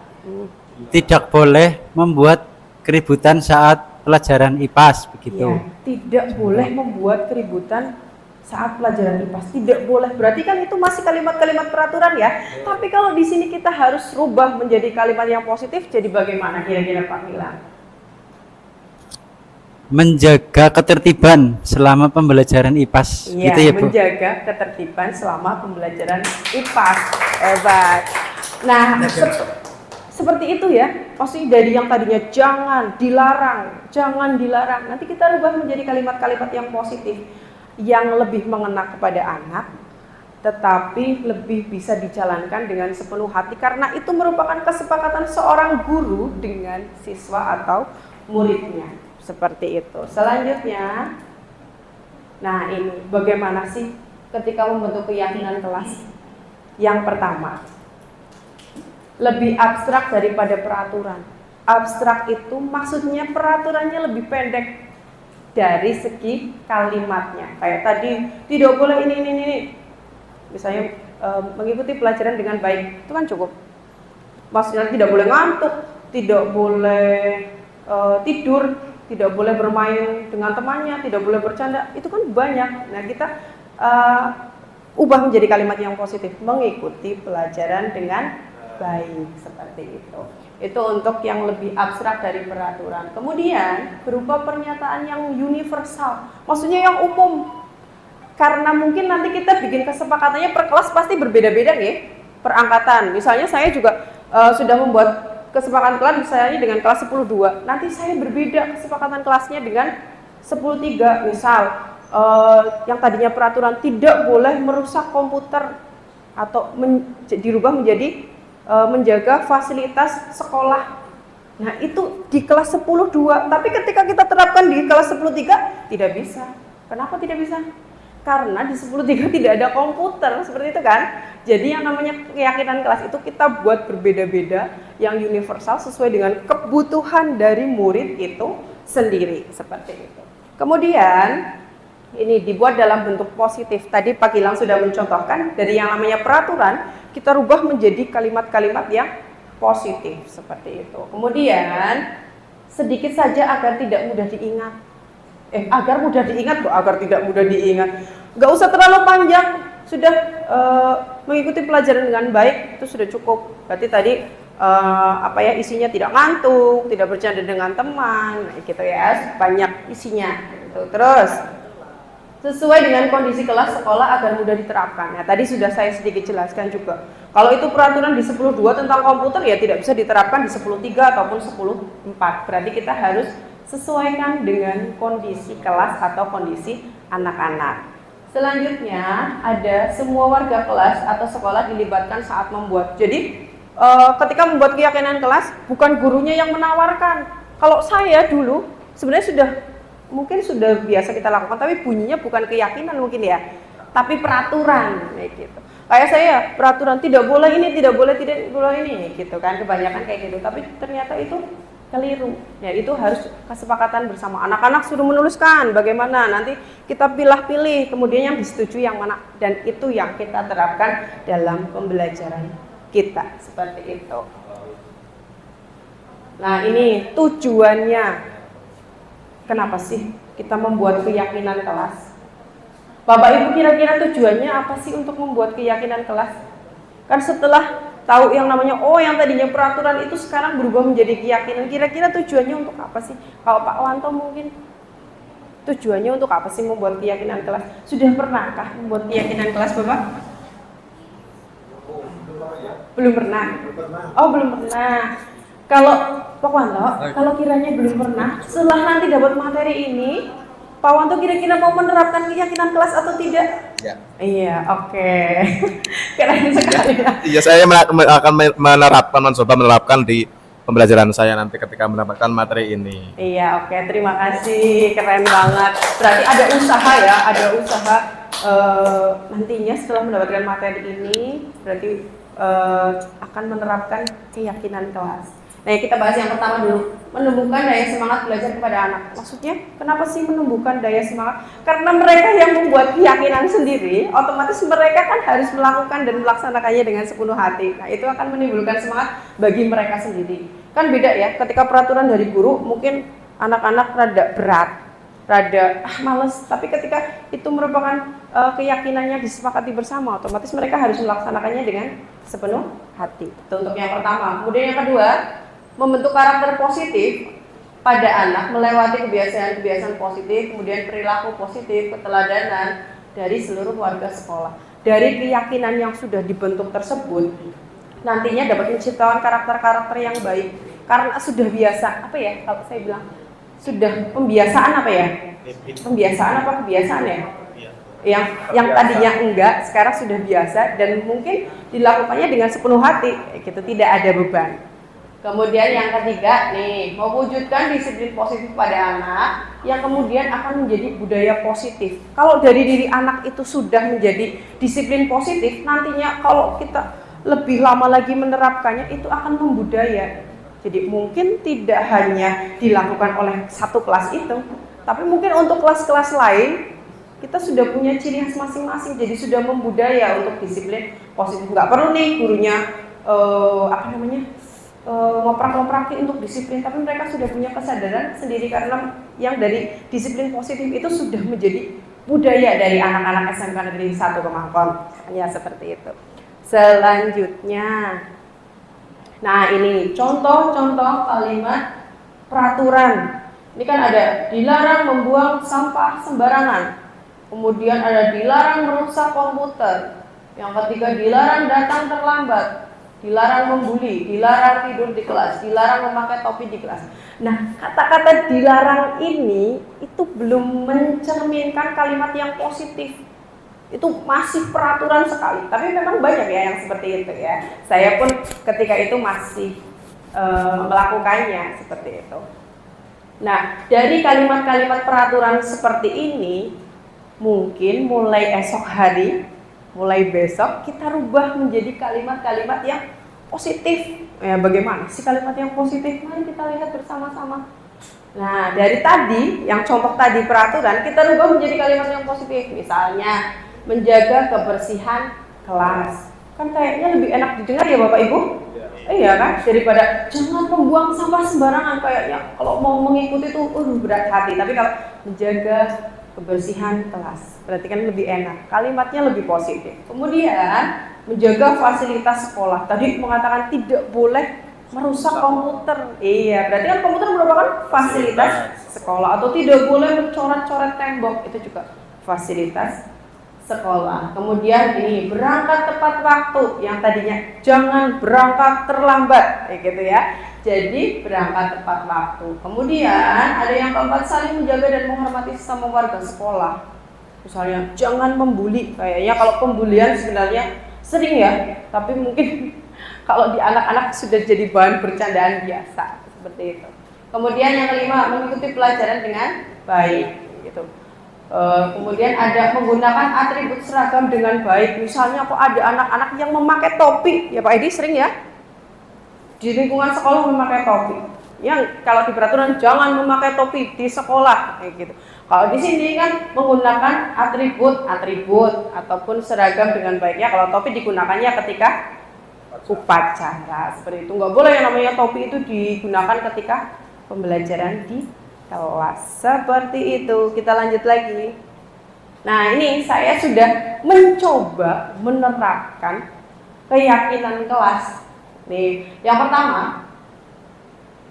tidak boleh membuat keributan saat pelajaran IPAS begitu. Ya, tidak boleh membuat keributan saat pelajaran IPAS. Tidak boleh. Berarti kan itu masih kalimat-kalimat peraturan ya. Tapi kalau di sini kita harus rubah menjadi kalimat yang positif, jadi bagaimana kira-kira Pak Milan? Menjaga ketertiban selama pembelajaran IPAS. Ya, gitu ya Bu. menjaga ketertiban selama pembelajaran IPAS. Hebat. Nah, seperti itu ya. Pasti dari yang tadinya jangan dilarang. Nanti kita rubah menjadi kalimat-kalimat yang positif. yang lebih mengena kepada anak, tetapi lebih bisa dijalankan dengan sepenuh hati karena itu merupakan kesepakatan seorang guru dengan siswa atau muridnya. Seperti itu. Selanjutnya, nah ini bagaimana sih ketika membentuk keyakinan kelas? Yang pertama, lebih abstrak daripada peraturan. Abstrak itu maksudnya peraturannya lebih pendek dari segi kalimatnya. Kayak tadi, tidak boleh ini. Misalnya mengikuti pelajaran dengan baik, itu kan cukup. Maksudnya tidak boleh ngantuk, tidak boleh tidur, tidak boleh bermain dengan temannya, tidak boleh bercanda. Itu kan banyak. Nah, kita ubah menjadi kalimat yang positif, mengikuti pelajaran dengan baik, seperti itu. Itu untuk yang lebih abstrak dari peraturan. Kemudian berupa pernyataan yang universal, maksudnya yang umum. Karena mungkin nanti kita bikin kesepakatannya per kelas pasti berbeda-beda nih, per angkatan. Misalnya saya juga sudah membuat kesepakatan kelas misalnya dengan kelas 10.2. Nanti saya berbeda kesepakatan kelasnya dengan 10.3. Misal yang tadinya peraturan tidak boleh merusak komputer atau dirubah menjadi menjaga fasilitas sekolah. Nah, itu di kelas 10.2, tapi ketika kita terapkan di kelas 10.3 tidak bisa. Kenapa tidak bisa? Karena di 10.3 tidak ada komputer, seperti itu kan. Jadi yang namanya keyakinan kelas itu kita buat berbeda-beda, yang universal sesuai dengan kebutuhan dari murid itu sendiri, seperti itu. Kemudian ini dibuat dalam bentuk positif. Tadi Pak Gilang sudah mencontohkan, dari yang namanya peraturan kita rubah menjadi kalimat-kalimat yang positif, seperti itu. Kemudian sedikit saja agar tidak mudah diingat. Agar mudah diingat, agar tidak mudah diingat. Gak usah terlalu panjang, sudah mengikuti pelajaran dengan baik itu sudah cukup. Berarti tadi isinya tidak ngantuk, tidak bercanda dengan teman, gitu ya, banyak isinya. Gitu. Terus sesuai dengan kondisi kelas sekolah agar mudah diterapkan. Nah, tadi sudah saya sedikit jelaskan juga. Kalau itu peraturan di 10.2 tentang komputer ya tidak bisa diterapkan di 10.3 ataupun 10.4. Berarti kita harus sesuaikan dengan kondisi kelas atau kondisi anak-anak. Selanjutnya ada semua warga kelas atau sekolah dilibatkan saat membuat. Jadi ketika membuat keyakinan kelas bukan gurunya yang menawarkan. Kalau saya dulu sebenarnya mungkin sudah biasa kita lakukan, tapi bunyinya bukan keyakinan mungkin ya, tapi peraturan kayak gitu. Kayak saya peraturan tidak boleh ini, tidak boleh ini gitu kan, kebanyakan kayak gitu. Tapi ternyata itu keliru. Ya itu harus kesepakatan bersama. Anak-anak suruh menuliskan bagaimana, nanti kita pilih-pilih, kemudian yang disetujui yang mana, dan itu yang kita terapkan dalam pembelajaran kita, seperti itu. Nah, ini tujuannya. Kenapa sih kita membuat keyakinan kelas? Bapak Ibu kira-kira tujuannya apa sih untuk membuat keyakinan kelas? Kan setelah tahu yang namanya yang tadinya peraturan itu sekarang berubah menjadi keyakinan. Kira-kira tujuannya untuk apa sih? Kalau Pak Wanto mungkin tujuannya untuk apa sih membuat keyakinan kelas? Sudah pernahkah membuat keyakinan kelas, Bapak? Belum pernah. Oh, belum pernah. Kalau Pak Wanto, kalau kiranya belum pernah, setelah nanti dapat materi ini, Pak Wanto kira-kira mau menerapkan keyakinan kelas atau tidak? Ya. Iya, oke. Keren sekali ya. Iya, saya akan mencoba menerapkan di pembelajaran saya nanti ketika mendapatkan materi ini. Iya, oke. Terima kasih. Keren banget. Berarti ada usaha ya, ada usaha nantinya setelah mendapatkan materi ini, berarti akan menerapkan keyakinan kelas. Nah, kita bahas yang pertama dulu, menumbuhkan daya semangat belajar kepada anak. Maksudnya, kenapa sih menumbuhkan daya semangat? Karena mereka yang membuat keyakinan sendiri, otomatis mereka kan harus melakukan dan melaksanakannya dengan sepenuh hati. Nah, itu akan menimbulkan semangat bagi mereka sendiri. Kan beda ya, ketika peraturan dari guru, mungkin anak-anak rada berat, rada males. Tapi ketika itu merupakan keyakinannya disepakati bersama, otomatis mereka harus melaksanakannya dengan sepenuh hati. Itu untuk yang pertama. Kemudian yang kedua, membentuk karakter positif pada anak, melewati kebiasaan-kebiasaan positif, kemudian perilaku positif, keteladanan dari seluruh warga sekolah. Dari keyakinan yang sudah dibentuk tersebut, nantinya dapat menciptakan karakter-karakter yang baik. Karena sudah biasa, apa ya kalau saya bilang, sudah pembiasaan apa ya? Pembiasaan apa kebiasaan ya? yang tadinya enggak sekarang sudah biasa dan mungkin dilakukannya dengan sepenuh hati gitu, tidak ada beban. Kemudian yang ketiga nih, mewujudkan disiplin positif pada anak yang kemudian akan menjadi budaya positif. Kalau dari diri anak itu sudah menjadi disiplin positif, nantinya kalau kita lebih lama lagi menerapkannya itu akan membudaya. Jadi mungkin tidak hanya dilakukan oleh satu kelas itu, tapi mungkin untuk kelas-kelas lain kita sudah punya ciri khas masing-masing, jadi sudah membudaya untuk disiplin positif. Nggak perlu nih gurunya ngoprak-ngopraki untuk disiplin, tapi mereka sudah punya kesadaran sendiri karena yang dari disiplin positif itu sudah menjadi budaya dari anak-anak SMK Negeri 1 Kemangkon. Ya seperti itu. Selanjutnya, nah ini contoh-contoh kalimat peraturan. Ini kan ada dilarang membuang sampah sembarangan, kemudian ada dilarang merusak komputer, yang ketiga dilarang datang terlambat, dilarang membuli, dilarang tidur di kelas, dilarang memakai topi di kelas. Nah, kata-kata dilarang ini itu belum mencerminkan kalimat yang positif. Itu masih peraturan sekali. Tapi memang banyak ya yang seperti itu ya. Saya pun ketika itu masih melakukannya seperti itu. Nah, dari kalimat-kalimat peraturan seperti ini, mungkin mulai esok hari, mulai besok kita rubah menjadi kalimat-kalimat yang positif. Ya, bagaimana sih kalimat yang positif? Mari kita lihat bersama-sama. Nah, dari tadi, yang contoh tadi peraturan, kita rubah menjadi kalimat yang positif. Misalnya, menjaga kebersihan kelas. Kan kayaknya lebih enak didengar ya Bapak Ibu? Iya kan? Daripada jangan membuang sampah sembarangan, kayaknya kalau mau mengikuti itu berat hati. Tapi kalau menjaga kebersihan kelas, berarti kan lebih enak, kalimatnya lebih positif. Kemudian menjaga fasilitas sekolah, tadi mengatakan tidak boleh merusak komputer. Iya, berarti kan komputer merupakan fasilitas sekolah. Atau tidak boleh mencoret-coret tembok, itu juga fasilitas sekolah. Kemudian ini berangkat tepat waktu, yang tadinya jangan berangkat terlambat, gitu ya. Jadi berangkat tepat waktu. Kemudian ada yang keempat, saling menjaga dan menghormati sesama warga sekolah. Misalnya jangan membuli. Kayaknya kalau pembulian sebenarnya sering ya, tapi mungkin kalau di anak-anak sudah jadi bahan bercandaan biasa seperti itu. Kemudian yang kelima, mengikuti pelajaran dengan baik, gitu. Kemudian ada menggunakan atribut seragam dengan baik. Misalnya kok ada anak-anak yang memakai topi, ya Pak Edi sering ya di lingkungan sekolah memakai topi. Yang kalau di peraturan jangan memakai topi di sekolah, kayak gitu. Kalau di sini kan menggunakan atribut ataupun seragam dengan baiknya. Kalau topi digunakannya ketika upacara seperti itu. Nggak boleh yang namanya topi itu digunakan ketika pembelajaran di kelas. Seperti itu. Kita lanjut lagi. Nah, ini saya sudah mencoba menerapkan keyakinan kelas. Nih, yang pertama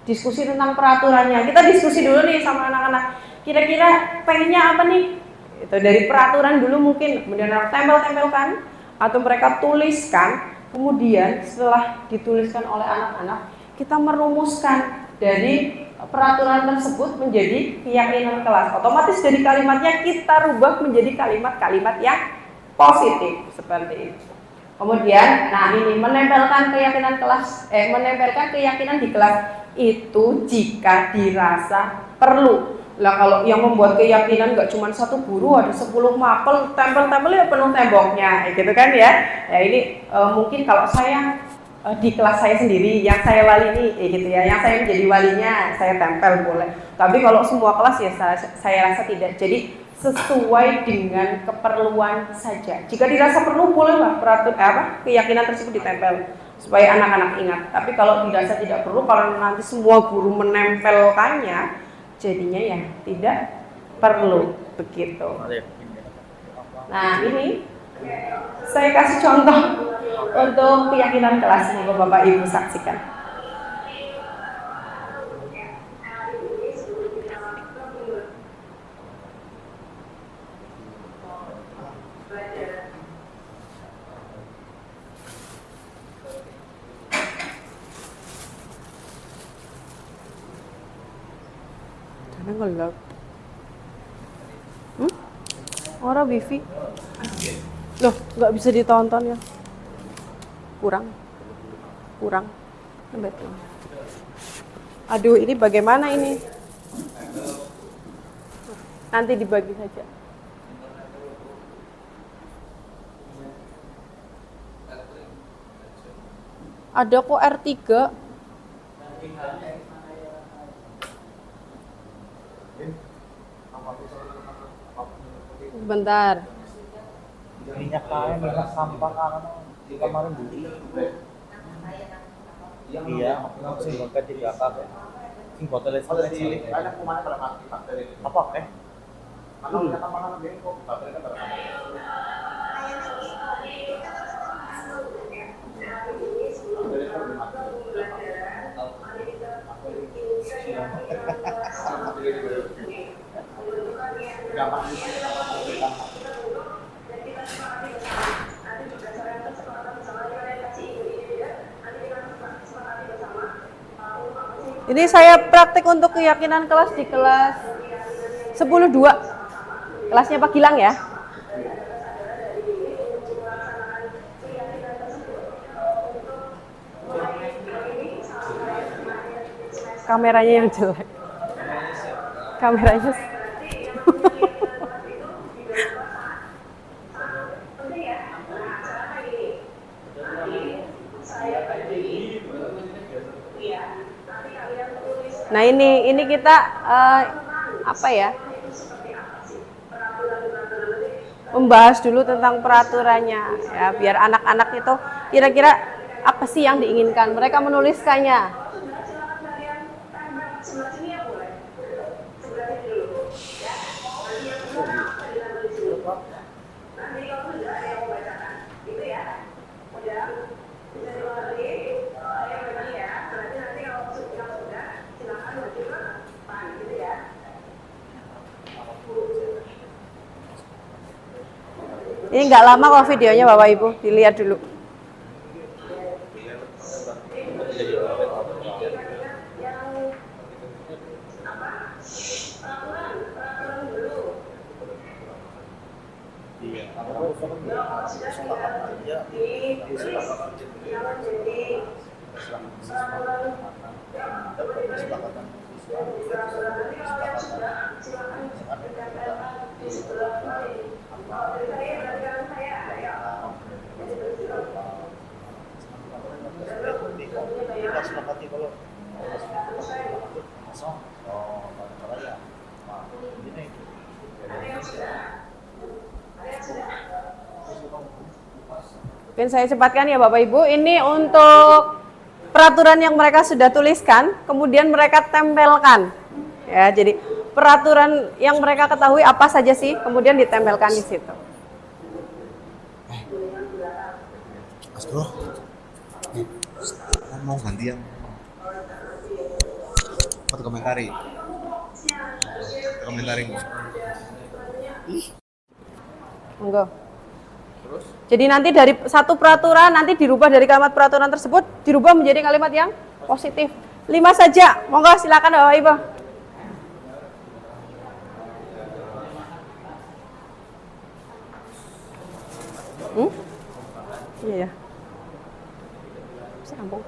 diskusi tentang peraturannya. Kita diskusi dulu nih sama anak-anak. Kira-kira pengennya apa nih? Itu dari peraturan dulu mungkin, kemudian tempel-tempelkan atau mereka tuliskan. Kemudian setelah dituliskan oleh anak-anak, kita merumuskan dari peraturan tersebut menjadi keyakinan kelas. Otomatis dari kalimatnya kita rubah menjadi kalimat-kalimat yang positif seperti itu. Kemudian, nah ini menempelkan keyakinan di kelas itu jika dirasa perlu. Lah kalau yang membuat keyakinan nggak cuma satu guru, ada 10 mapel, tempel-tempelnya penuh temboknya, gitu kan ya. Ya ini mungkin kalau saya di kelas saya sendiri, yang saya wali nih, gitu ya, yang saya menjadi walinya, saya tempel boleh. Tapi kalau semua kelas ya saya rasa tidak. Jadi sesuai dengan keperluan saja. Jika dirasa perlu bolehlah keyakinan tersebut ditempel supaya anak-anak ingat. Tapi kalau dirasa tidak perlu, kalau nanti semua guru menempelkannya, jadinya ya tidak perlu begitu. Nah ini saya kasih contoh untuk keyakinan kelas, semoga Bapak Ibu saksikan. Ora wifi. Loh, nggak bisa ditonton ya. Kurang. Betul. Aduh, ini bagaimana ini? Nanti dibagi saja. Ada kok R3. Bentar. Minyak kain, minyak sampah kan di kemarin beli. Iya, sing bangkat di belakang ya. Sing botolnya sampai cilik. Apa eh? Ini saya praktik untuk keyakinan kelas di kelas 10.2. Kelasnya Pak Gilang ya. Kameranya yang jelek. Kameranya. Nah ini kita apa ya? Membahas dulu tentang peraturannya ya, biar anak-anak itu kira-kira apa sih yang diinginkan. Mereka menuliskannya. Ini nggak lama kok videonya Bapak Ibu, dilihat dulu. Mungkin saya cepatkan ya Bapak Ibu, ini untuk peraturan yang mereka sudah tuliskan, kemudian mereka tempelkan. Ya, jadi peraturan yang mereka ketahui apa saja sih, kemudian ditempelkan di situ. Mas Bro, mau ganti yang foto komentari. Monggo. Jadi nanti dari satu peraturan nanti dirubah dari kalimat peraturan tersebut dirubah menjadi kalimat yang positif. 5 saja. Monggo silakan Bapak Ibu. Iya ya. Sambung.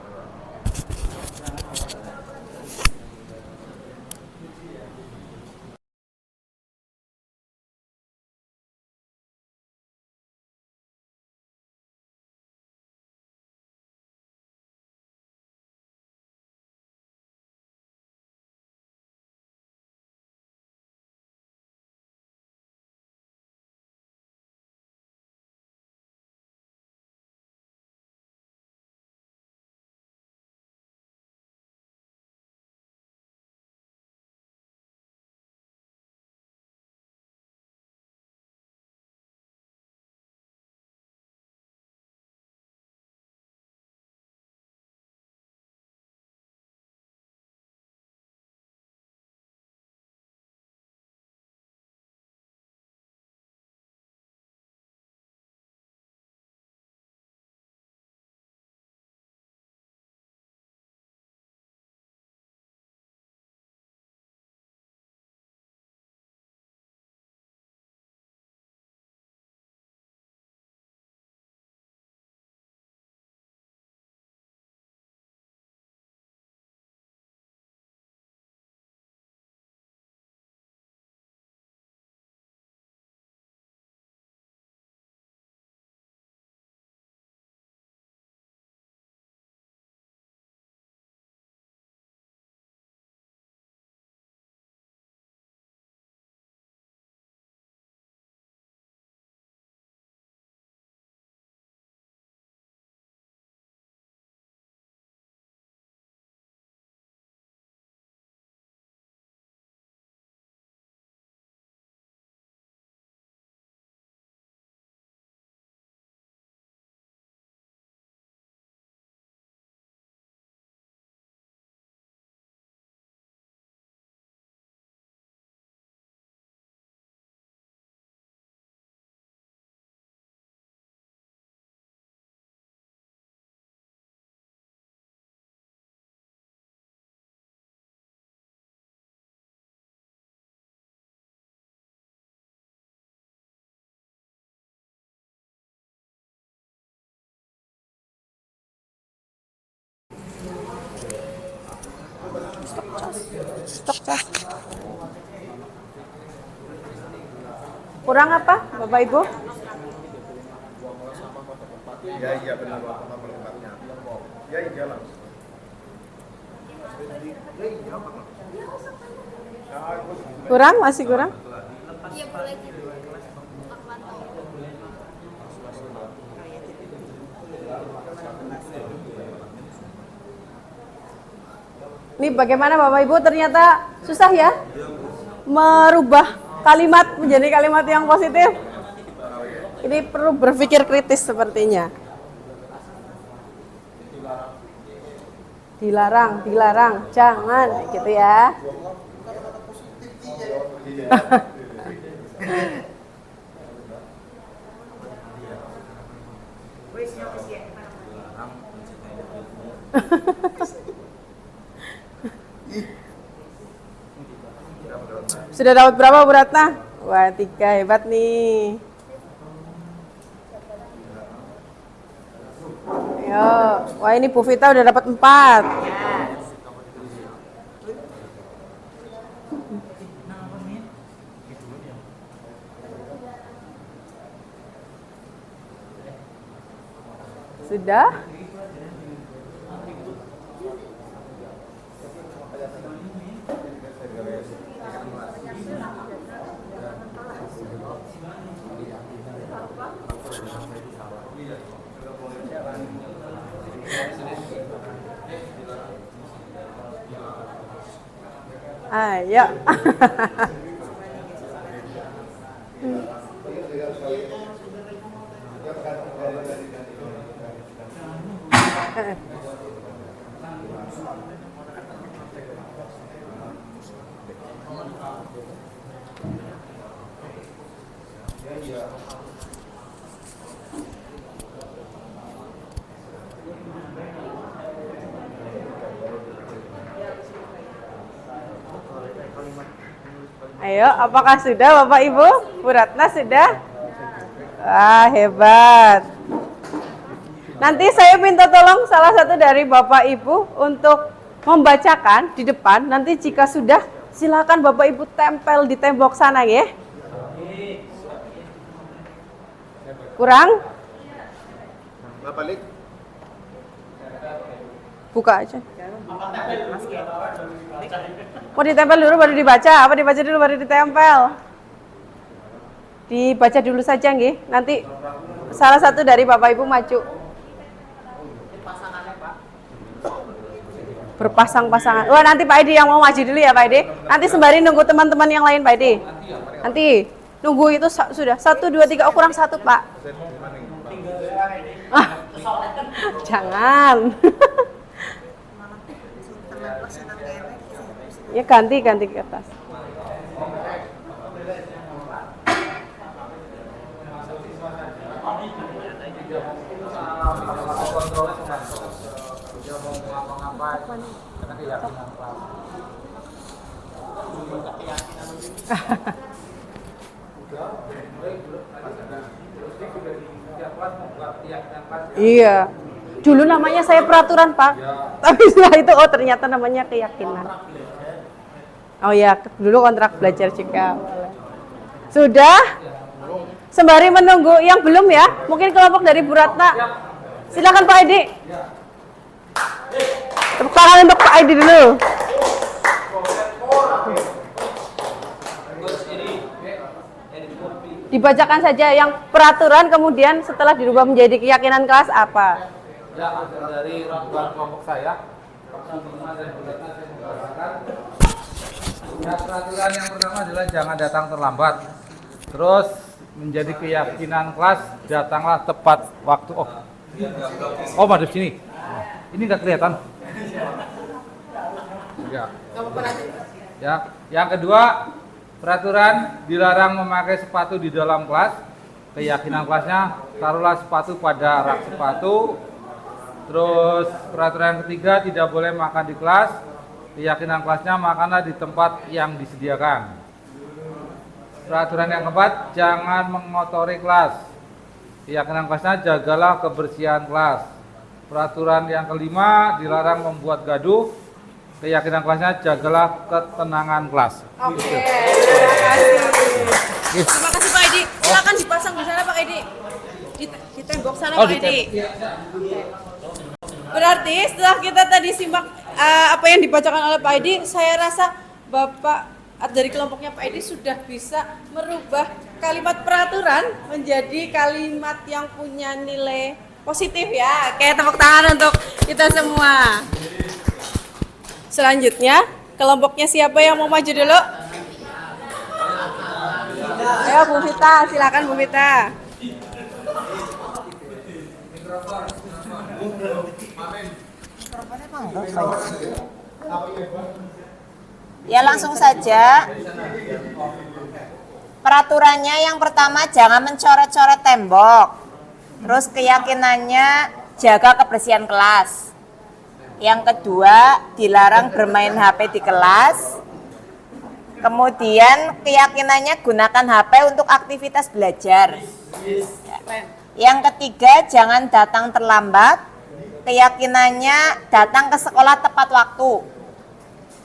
Stok cas. Kurang apa, Bapak Ibu? Iya benar nomor tempatnya. Ya iyalah. Kurang? Masih kurang? Ini bagaimana Bapak Ibu, ternyata susah ya merubah kalimat menjadi kalimat yang positif. Ini perlu berpikir kritis sepertinya. Dilarang, dilarang, jangan gitu ya. Sudah dapat berapa Bu Ratna? Wah, 3, hebat nih. Ayo, wah ini Bu Vita udah dapat 4. Sudah? Ayo. Ayo, apakah sudah Bapak Ibu? Bu Ratna sudah? Wah, hebat. Nanti saya minta tolong salah satu dari Bapak Ibu untuk membacakan di depan. Nanti jika sudah, silakan Bapak Ibu tempel di tembok sana ya. Kurang? Balik. Buka aja. Mau ditempel dulu baru dibaca, apa dibaca dulu baru ditempel? Dibaca dulu saja nggih. Nanti salah satu dari Bapak Ibu maju. Berpasang-pasangan. Wah, nanti Pak Edi yang mau maju dulu ya Pak Edi. Nanti sembari nunggu teman-teman yang lain Pak Edi. Nanti nunggu itu sudah 1, 2, 3. Oh, kurang 1 Pak. Jangan. Ya ganti ke atas. Iya. Dulu namanya saya peraturan, Pak. Tapi setelah itu ternyata namanya keyakinan. Oh ya, dulu kontrak belajar juga. Sudah? Sembari menunggu yang belum ya. Mungkin kelompok dari Bu Ratna. Silakan Pak Edi. Tepuk tangan untuk Pak Edi dulu. Dibacakan saja yang peraturan, kemudian setelah dirubah menjadi keyakinan kelas apa? Ya, dari rangkuman kelompok saya, ya, peraturan yang pertama adalah jangan datang terlambat. Terus menjadi keyakinan kelas, datanglah tepat waktu. Oh, madep sini. Ini nggak kelihatan. Ya. Ya, yang kedua, peraturan dilarang memakai sepatu di dalam kelas. Keyakinan kelasnya, taruhlah sepatu pada rak sepatu. Terus peraturan yang ketiga, tidak boleh makan di kelas. Keyakinan kelasnya, makanlah di tempat yang disediakan. Peraturan yang keempat, jangan mengotori kelas. Keyakinan kelasnya, jagalah kebersihan kelas. Peraturan yang kelima, dilarang membuat gaduh. keyakinan kelasnya jagalah ketenangan kelas. Oke, terima kasih. Terima kasih Pak Edi. Silakan dipasang di sana Pak Edi. Di tembok sana Pak Edi. Oke. Berarti setelah kita tadi simak apa yang dibacakan oleh Pak Edi, saya rasa Bapak dari kelompoknya Pak Edi sudah bisa merubah kalimat peraturan menjadi kalimat yang punya nilai positif ya. Oke, tepuk tangan untuk kita semua. Selanjutnya, kelompoknya siapa yang mau maju dulu? Ayo Bu Vita, silakan Bu Vita. Ya langsung saja. Peraturannya yang pertama jangan mencoret-coret tembok. Terus keyakinannya jaga kebersihan kelas. Yang kedua dilarang bermain HP di kelas. Kemudian keyakinannya gunakan HP untuk aktivitas belajar. Yang ketiga jangan datang terlambat. Keyakinannya datang ke sekolah tepat waktu.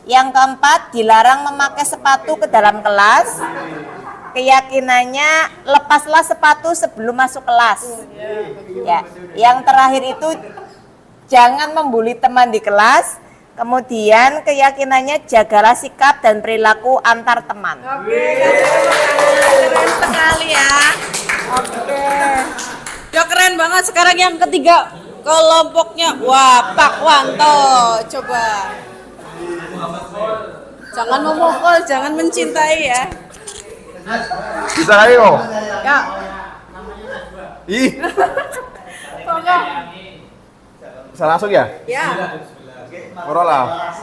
Yang keempat dilarang memakai sepatu ke dalam kelas. Keyakinannya lepaslah sepatu sebelum masuk kelas. Ya, yang terakhir itu jangan membuli teman di kelas. Kemudian keyakinannya jagalah sikap dan perilaku antar teman. Oke, keren sekali ya. Oke. Ya keren banget. Sekarang yang ketiga kelompoknya. Wah, Pak Wanto. Coba. Jangan memukul, jangan mencintai ya. Bisa ayo. Ya. Ih, Monggo. bisa langsung ya? Ya. Corolla.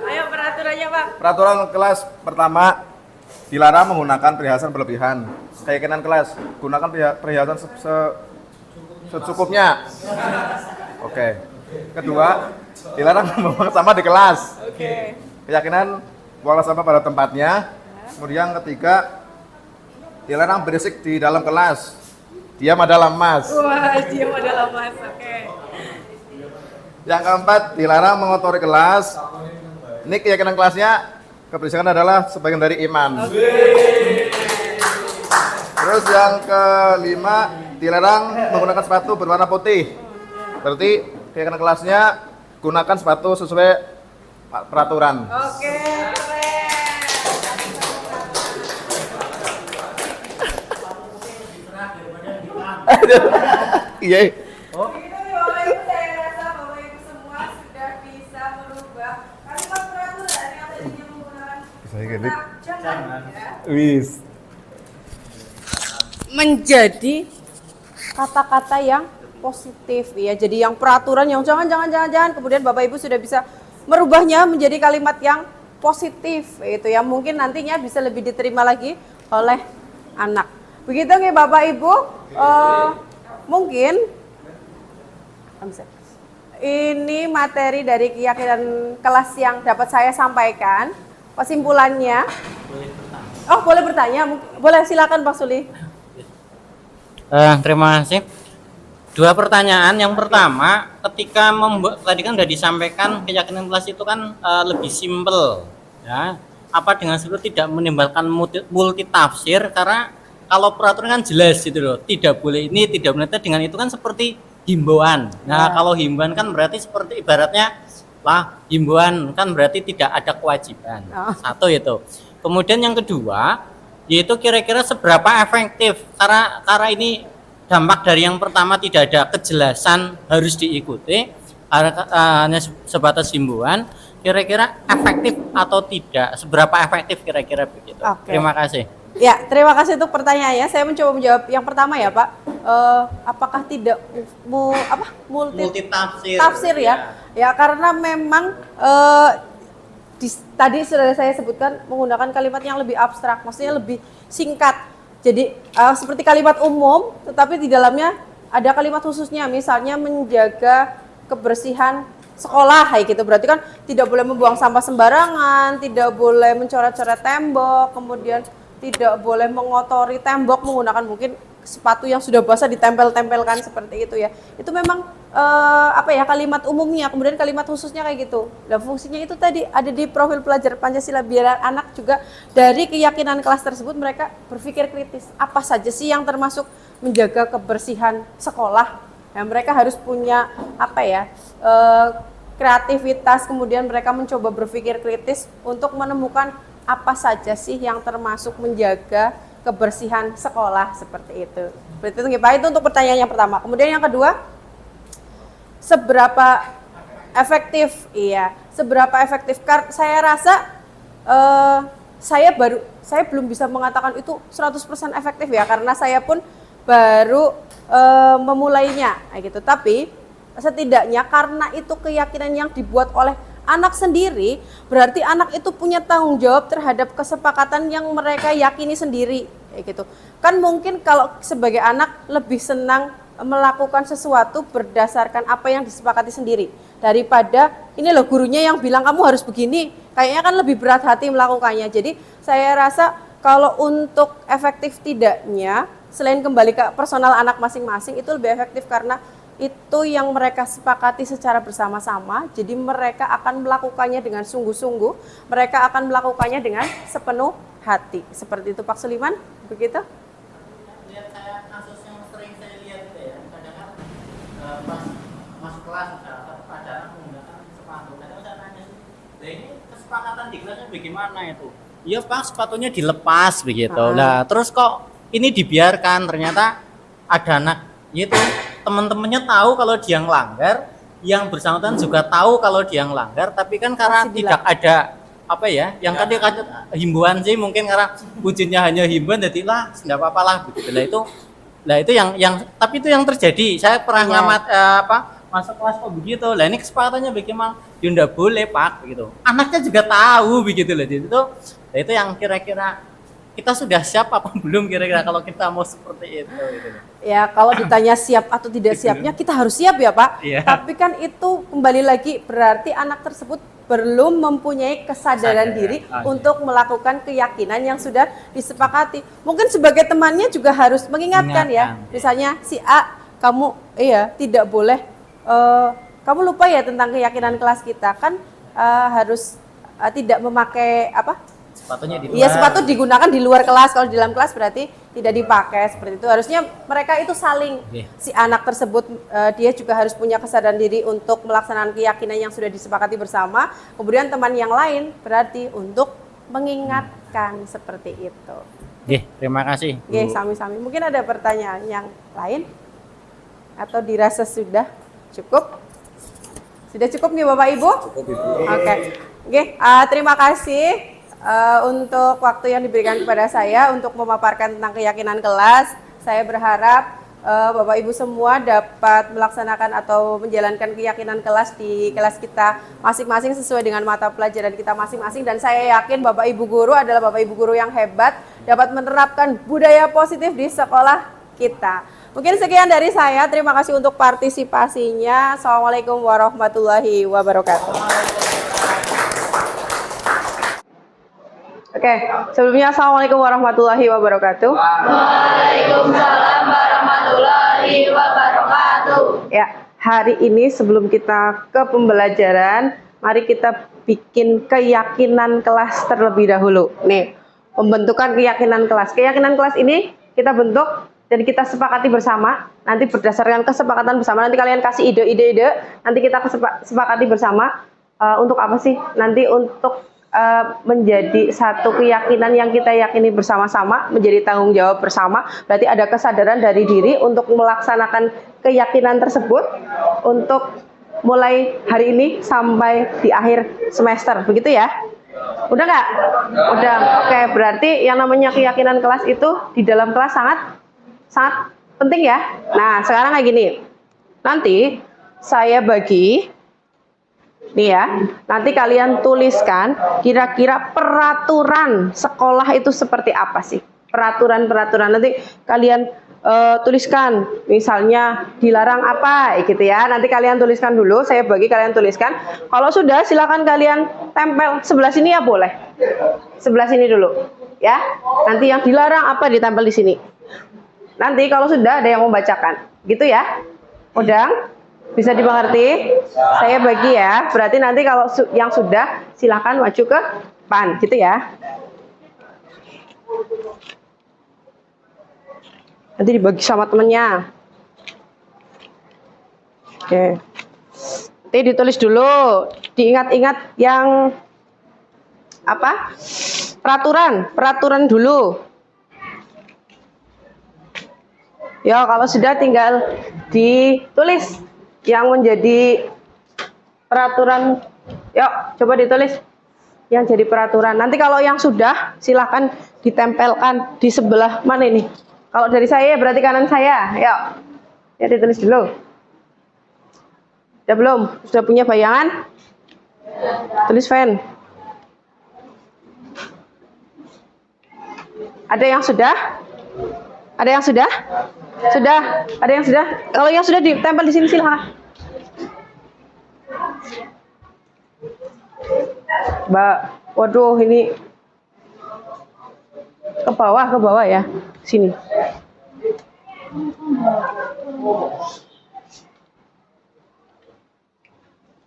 Ayo peraturannya, Pak. Peraturan kelas pertama, dilarang menggunakan perhiasan berlebihan. Keyakinan kelas, gunakan perhiasan secukupnya. Oke. Kedua, dilarang membuang sampah di kelas. Oke. Keyakinan buanglah sampah pada tempatnya. Kemudian ketiga, dilarang berisik di dalam kelas. Diam adalah emas. Wah, diam adalah Mas. Oke. Yang keempat, dilarang mengotori kelas. Ini keyakinan kelasnya, kebersihan adalah sebagian dari iman. Terus yang kelima, dilarang menggunakan sepatu berwarna putih. Berarti keyakinan kelasnya, gunakan sepatu sesuai peraturan. Oke, keren. Iya. Begitu nih Bapak Ibu, saya rasa Bapak Ibu semua sudah bisa merubah kalimat peraturan yang tadinya menggunakan kata jangan ya, Wis. menjadi kata-kata yang positif ya. Jadi yang peraturan yang jangan kemudian Bapak Ibu sudah bisa merubahnya menjadi kalimat yang positif itu yang mungkin nantinya bisa lebih diterima lagi oleh anak. Begitu nih Bapak Ibu, mungkin ini materi dari keyakinan kelas yang dapat saya sampaikan. Kesimpulannya, boleh bertanya, boleh silakan Pak Suli. Terima kasih. Dua pertanyaan. Yang pertama, ketika tadi kan sudah disampaikan keyakinan kelas itu kan lebih simpel, ya. Apa dengan seperti tidak menimbulkan multi tafsir, karena kalau peraturan kan jelas gitu loh, tidak boleh ini, tidak boleh itu, dengan itu kan seperti himbauan. Nah, kalau himbauan kan berarti seperti ibaratnya lah, himbauan kan berarti tidak ada kewajiban. Satu itu. Kemudian yang kedua, yaitu kira-kira seberapa efektif, karena ini dampak dari yang pertama tidak ada kejelasan harus diikuti, hanya sebatas himbauan, kira-kira efektif atau tidak, seberapa efektif kira-kira begitu. Oke. Terima kasih. Ya, terima kasih untuk pertanyaannya. Saya mencoba menjawab yang pertama ya, Pak. Apakah tidak multi tafsir ya? Ya, karena memang tadi sudah saya sebutkan menggunakan kalimat yang lebih abstrak, maksudnya lebih singkat. Jadi seperti kalimat umum, tetapi di dalamnya ada kalimat khususnya, misalnya menjaga kebersihan sekolah, kayak gitu. Berarti kan tidak boleh membuang sampah sembarangan, tidak boleh mencoret-coret tembok, kemudian tidak boleh mengotori tembok menggunakan mungkin sepatu yang sudah basah ditempel-tempelkan seperti itu ya. Itu memang kalimat umumnya, kemudian kalimat khususnya kayak gitu. Dan fungsinya itu tadi ada di profil pelajar Pancasila biar anak juga dari keyakinan kelas tersebut mereka berpikir kritis. Apa saja sih yang termasuk menjaga kebersihan sekolah? Nah, mereka harus punya kreativitas, kemudian mereka mencoba berpikir kritis untuk menemukan apa saja sih yang termasuk menjaga kebersihan sekolah seperti itu. Seperti itu nggih Pak, itu untuk pertanyaan yang pertama. Kemudian yang kedua, seberapa efektif? Iya, seberapa efektif? Saya rasa saya belum bisa mengatakan itu 100% efektif ya, karena saya pun baru memulainya kayak gitu. Tapi setidaknya karena itu keyakinan yang dibuat oleh anak sendiri, berarti anak itu punya tanggung jawab terhadap kesepakatan yang mereka yakini sendiri kayak gitu. Kan mungkin kalau sebagai anak lebih senang melakukan sesuatu berdasarkan apa yang disepakati sendiri daripada ini loh gurunya yang bilang kamu harus begini, kayaknya kan lebih berat hati melakukannya. Jadi saya rasa kalau untuk efektif tidaknya, selain kembali ke personal anak masing-masing, itu lebih efektif karena itu yang mereka sepakati secara bersama-sama. Jadi mereka akan melakukannya dengan sungguh-sungguh, mereka akan melakukannya dengan sepenuh hati. Seperti itu Pak Suliman, begitu? Lihat saya kasus yang sering saya lihat itu ya, kadang-kadang pas masuk kelas ada anak menggunakan sepatu. Kadang saya tanya sih, ini kesepakatan di kelasnya bagaimana itu? Iya Pak, sepatunya dilepas begitu. Lah terus kok ini dibiarkan? Ternyata ada anak itu teman-temannya tahu kalau dia ngelanggar, yang bersangkutan juga tahu kalau dia ngelanggar, tapi kan karena tidak ada yang tadi himbauan sih, mungkin karena wujudnya hanya himbauan, jadi lah tidak apa-apa lah begitu. Lah itu yang tapi itu yang terjadi. Saya pernah ngamat masuk kelas kok begitu. Lah ini kesepakatannya bagaimana? Ya enggak boleh Pak begitu. Anaknya juga tahu begitu loh. Itu yang kira-kira kita sudah siap apa belum kira-kira kalau kita mau seperti itu gitu. Ya kalau ditanya siap atau tidak siapnya, kita harus siap ya Pak. Iya. Tapi kan itu kembali lagi berarti anak tersebut belum mempunyai kesadaran diri untuk melakukan keyakinan yang sudah disepakati. Mungkin sebagai temannya juga harus mengingatkan ya. Misalnya si A, kamu tidak boleh, kamu lupa ya tentang keyakinan kelas kita kan, harus tidak memakai Sepatunya di luar. Iya, sepatu digunakan di luar kelas. Kalau di dalam kelas berarti tidak dipakai seperti itu. Harusnya mereka itu saling. Si anak tersebut dia juga harus punya kesadaran diri untuk melaksanakan keyakinan yang sudah disepakati bersama. Kemudian teman yang lain berarti untuk mengingatkan seperti itu. Terima kasih. Sami-sami. Mungkin ada pertanyaan yang lain atau dirasa sudah cukup? Sudah cukup nih Bapak Ibu? Cukup Ibu. Oke. Terima kasih untuk waktu yang diberikan kepada saya untuk memaparkan tentang keyakinan kelas. Saya berharap Bapak Ibu semua dapat melaksanakan atau menjalankan keyakinan kelas di kelas kita masing-masing sesuai dengan mata pelajaran kita masing-masing. Dan saya yakin Bapak Ibu guru adalah Bapak Ibu guru yang hebat, dapat menerapkan budaya positif di sekolah kita. Mungkin sekian dari saya. Terima kasih untuk partisipasinya. Assalamualaikum warahmatullahi wabarakatuh. Oke, sebelumnya Assalamualaikum warahmatullahi wabarakatuh. Waalaikumsalam warahmatullahi wabarakatuh. Ya, hari ini sebelum kita ke pembelajaran, mari kita bikin keyakinan kelas terlebih dahulu. Nih, pembentukan keyakinan kelas. Keyakinan kelas ini kita bentuk dan kita sepakati bersama. Nanti berdasarkan kesepakatan bersama, nanti kalian kasih ide-ide, nanti kita sepakati bersama. Untuk apa sih? Nanti untuk menjadi satu keyakinan yang kita yakini bersama-sama, menjadi tanggung jawab bersama. Berarti ada kesadaran dari diri untuk melaksanakan keyakinan tersebut untuk mulai hari ini sampai di akhir semester, begitu ya? Udah nggak? Udah. Oke, berarti yang namanya keyakinan kelas itu di dalam kelas sangat penting ya. Nah, sekarang kayak gini. Nanti saya bagi nih ya, nanti kalian tuliskan kira-kira peraturan sekolah itu seperti apa sih? Peraturan-peraturan nanti kalian tuliskan, misalnya dilarang apa gitu ya. Nanti kalian tuliskan dulu, saya bagi kalian tuliskan. Kalau sudah silakan kalian tempel sebelah sini ya boleh. Sebelah sini dulu ya. Nanti yang dilarang apa ditempel di sini. Nanti kalau sudah ada yang membacakan, gitu ya. Udang, bisa dimengerti? Saya bagi ya. Berarti nanti kalau yang sudah silakan maju ke depan, gitu ya. Nanti dibagi sama temennya. Oke. Nanti ditulis dulu, diingat-ingat yang apa? Peraturan dulu. Ya, kalau sudah tinggal ditulis yang menjadi peraturan. Yuk, coba ditulis yang jadi peraturan. Nanti kalau yang sudah, silahkan ditempelkan di sebelah mana ini. Kalau dari saya berarti kanan saya. Yuk, ya ditulis dulu. Sudah belum? Sudah punya bayangan? Tulis fan. Ada yang sudah? Ada yang sudah? Sudah? Ada yang sudah? Kalau yang sudah ditempel di sini silahkan. Mbak, waduh ini ke bawah ya. Sini.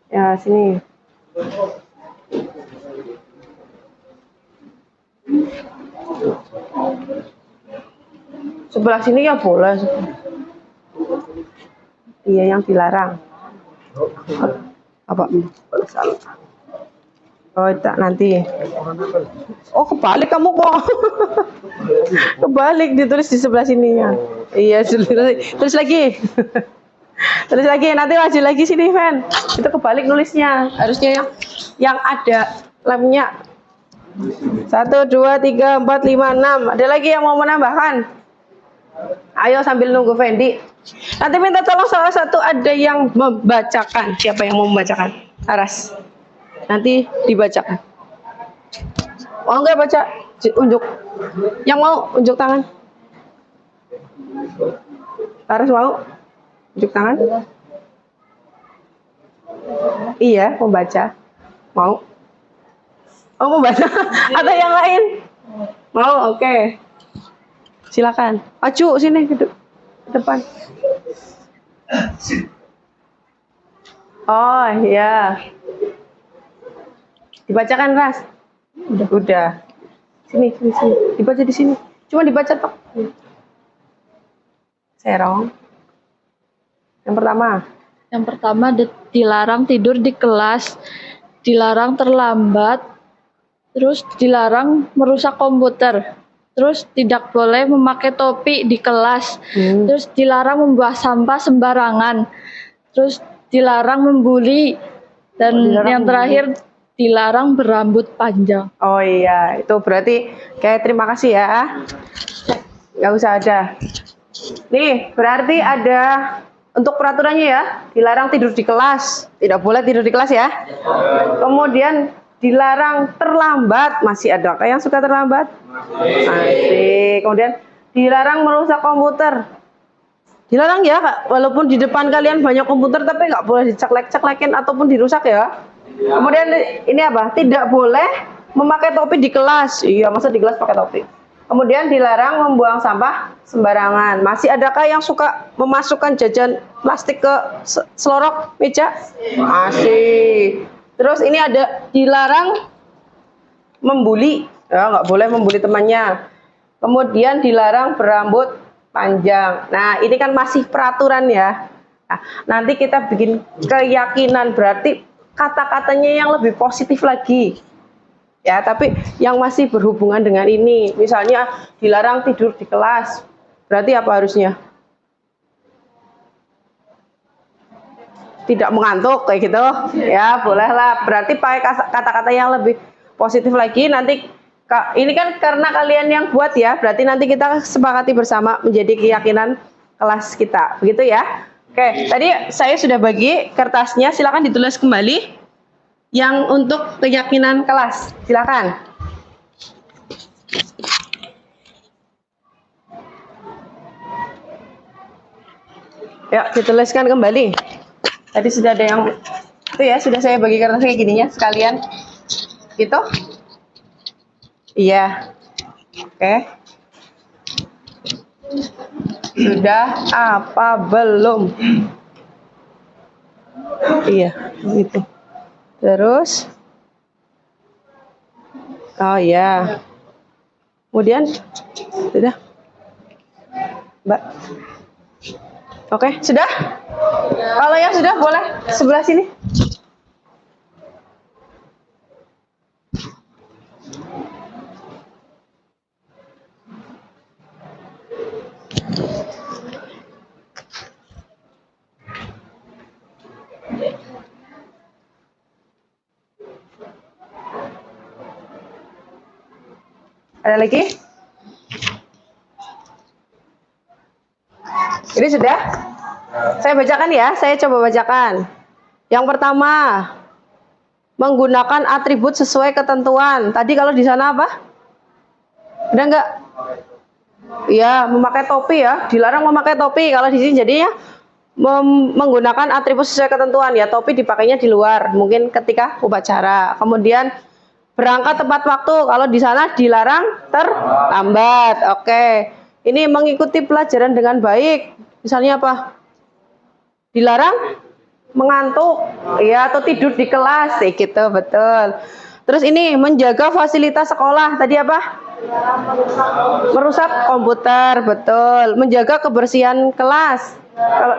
Ya, sini. Sebelah sini ya boleh. Iya, yang dilarang. Apa? Oh, tak nanti. Oh, kebalik kamu kok. Kebalik, ditulis di sebelah sini ya. Iya, tulis lagi. Tulis lagi, nanti maju lagi sini, Fen. Itu kebalik nulisnya. Harusnya yang ada lemnya. 1, 2, 3, 4, 5, 6. Ada lagi yang mau menambahkan? Ayo sambil nunggu Fendi. Nanti minta tolong salah satu ada yang membacakan. Siapa yang mau membacakan? Aras. Nanti dibacakan. Oh enggak baca, unjuk. Yang mau unjuk tangan. Aras mau unjuk tangan? Iya, membaca. Mau? Oh, membaca. Atau yang lain? Mau, oke. Silakan. Maju sini ke depan. Oh, iya. Dibacakan, Ras. Udah. Sini. Dibaca di sini. Cuma dibaca tok. Serong. Yang pertama dilarang tidur di kelas, dilarang terlambat, terus dilarang merusak komputer, terus tidak boleh memakai topi di kelas, terus dilarang membuang sampah sembarangan, terus dilarang membuli, dan yang terakhir dilarang berambut panjang. Oh iya, itu berarti kayak terima kasih ya. Nggak usah ada. Nih, berarti ada untuk peraturannya ya. Dilarang tidur di kelas. Tidak boleh tidur di kelas ya. Kemudian dilarang terlambat. Masih ada yang suka terlambat? Masih. Kemudian dilarang merusak komputer. Dilarang ya, Kak. Walaupun di depan kalian banyak komputer, tapi nggak boleh diceklek-ceklekin ataupun dirusak ya. Kemudian ini apa? Tidak boleh memakai topi di kelas. Iya, masa di kelas pakai topi. Kemudian dilarang membuang sampah sembarangan. Masih adakah yang suka memasukkan jajan plastik ke selorok meja? Masih. Terus ini ada dilarang membuli. Ya, nggak boleh membuli temannya. Kemudian dilarang berambut panjang. Nah, ini kan masih peraturan ya. Nah, nanti kita bikin keyakinan, berarti kata-katanya yang lebih positif lagi. Ya, tapi yang masih berhubungan dengan ini. Misalnya dilarang tidur di kelas. Berarti apa harusnya? Tidak mengantuk kayak gitu. Ya, bolehlah. Berarti pakai kata-kata yang lebih positif lagi. Nanti ini kan karena kalian yang buat ya. Berarti nanti kita sepakati bersama menjadi keyakinan kelas kita. Begitu ya. Oke, tadi saya sudah bagi kertasnya, silakan ditulis kembali. Yang untuk keyakinan kelas, silakan. Ya, dituliskan kembali. Tadi sudah ada yang itu ya, sudah saya bagi kertas kayak gininya sekalian. Gitu? Iya. Oke. Sudah apa belum? Iya, gitu. Terus, oh ya. Kemudian, sudah, Mbak. Oke, sudah? Kalau yang sudah boleh sebelah sini. Ada lagi? Ini sudah? Saya bacakan ya, saya coba bacakan. Yang pertama, menggunakan atribut sesuai ketentuan. Tadi kalau di sana apa? Ada enggak? Ya, memakai topi ya. Dilarang memakai topi. Kalau di sini jadinya menggunakan atribut sesuai ketentuan ya. Topi dipakainya di luar, mungkin ketika upacara. Kemudian berangkat tepat waktu. Kalau di sana dilarang terlambat. Oke. Ini mengikuti pelajaran dengan baik. Misalnya apa? Dilarang mengantuk ya atau tidur di kelas gitu, betul. Terus ini menjaga fasilitas sekolah. Tadi apa? Merusak komputer, betul. Menjaga kebersihan kelas. Kalau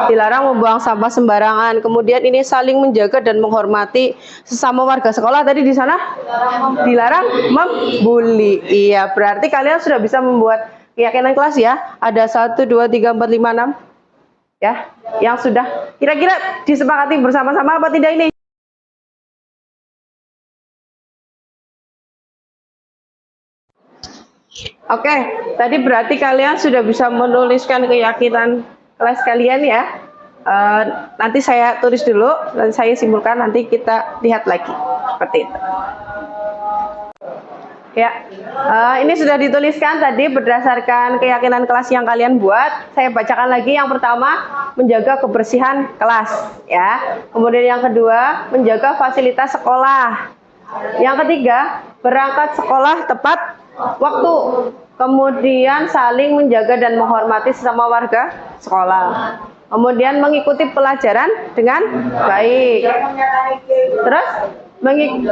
dilarang membuang sampah sembarangan. Kemudian ini saling menjaga dan menghormati sesama warga sekolah. Tadi di sana dilarang membuli. Iya, berarti kalian sudah bisa membuat keyakinan kelas ya. Ada 1, 2, 3, 4, 5, 6 ya, yang sudah kira-kira disepakati bersama-sama apa tidak ini? Oke, tadi berarti kalian sudah bisa menuliskan keyakinan kelas kalian ya. Nanti saya tulis dulu dan saya simpulkan, nanti kita lihat lagi seperti itu. Ya, ini sudah dituliskan tadi berdasarkan keyakinan kelas yang kalian buat. Saya bacakan lagi. Yang pertama, menjaga kebersihan kelas ya. Kemudian yang kedua, menjaga fasilitas sekolah. Yang ketiga, berangkat sekolah tepat waktu. Kemudian saling menjaga dan menghormati sesama warga sekolah. Kemudian mengikuti pelajaran dengan baik. Terus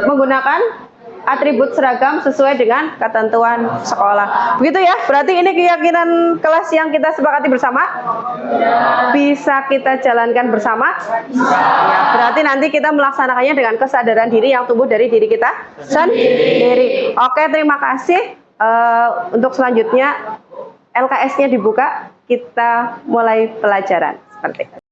menggunakan atribut seragam sesuai dengan ketentuan sekolah. Begitu ya, berarti ini keyakinan kelas yang kita sepakati bersama. Bisa kita jalankan bersama. Ya, berarti nanti kita melaksanakannya dengan kesadaran diri yang tumbuh dari diri kita sendiri. Oke, terima kasih. Untuk selanjutnya LKS-nya dibuka, kita mulai pelajaran seperti itu.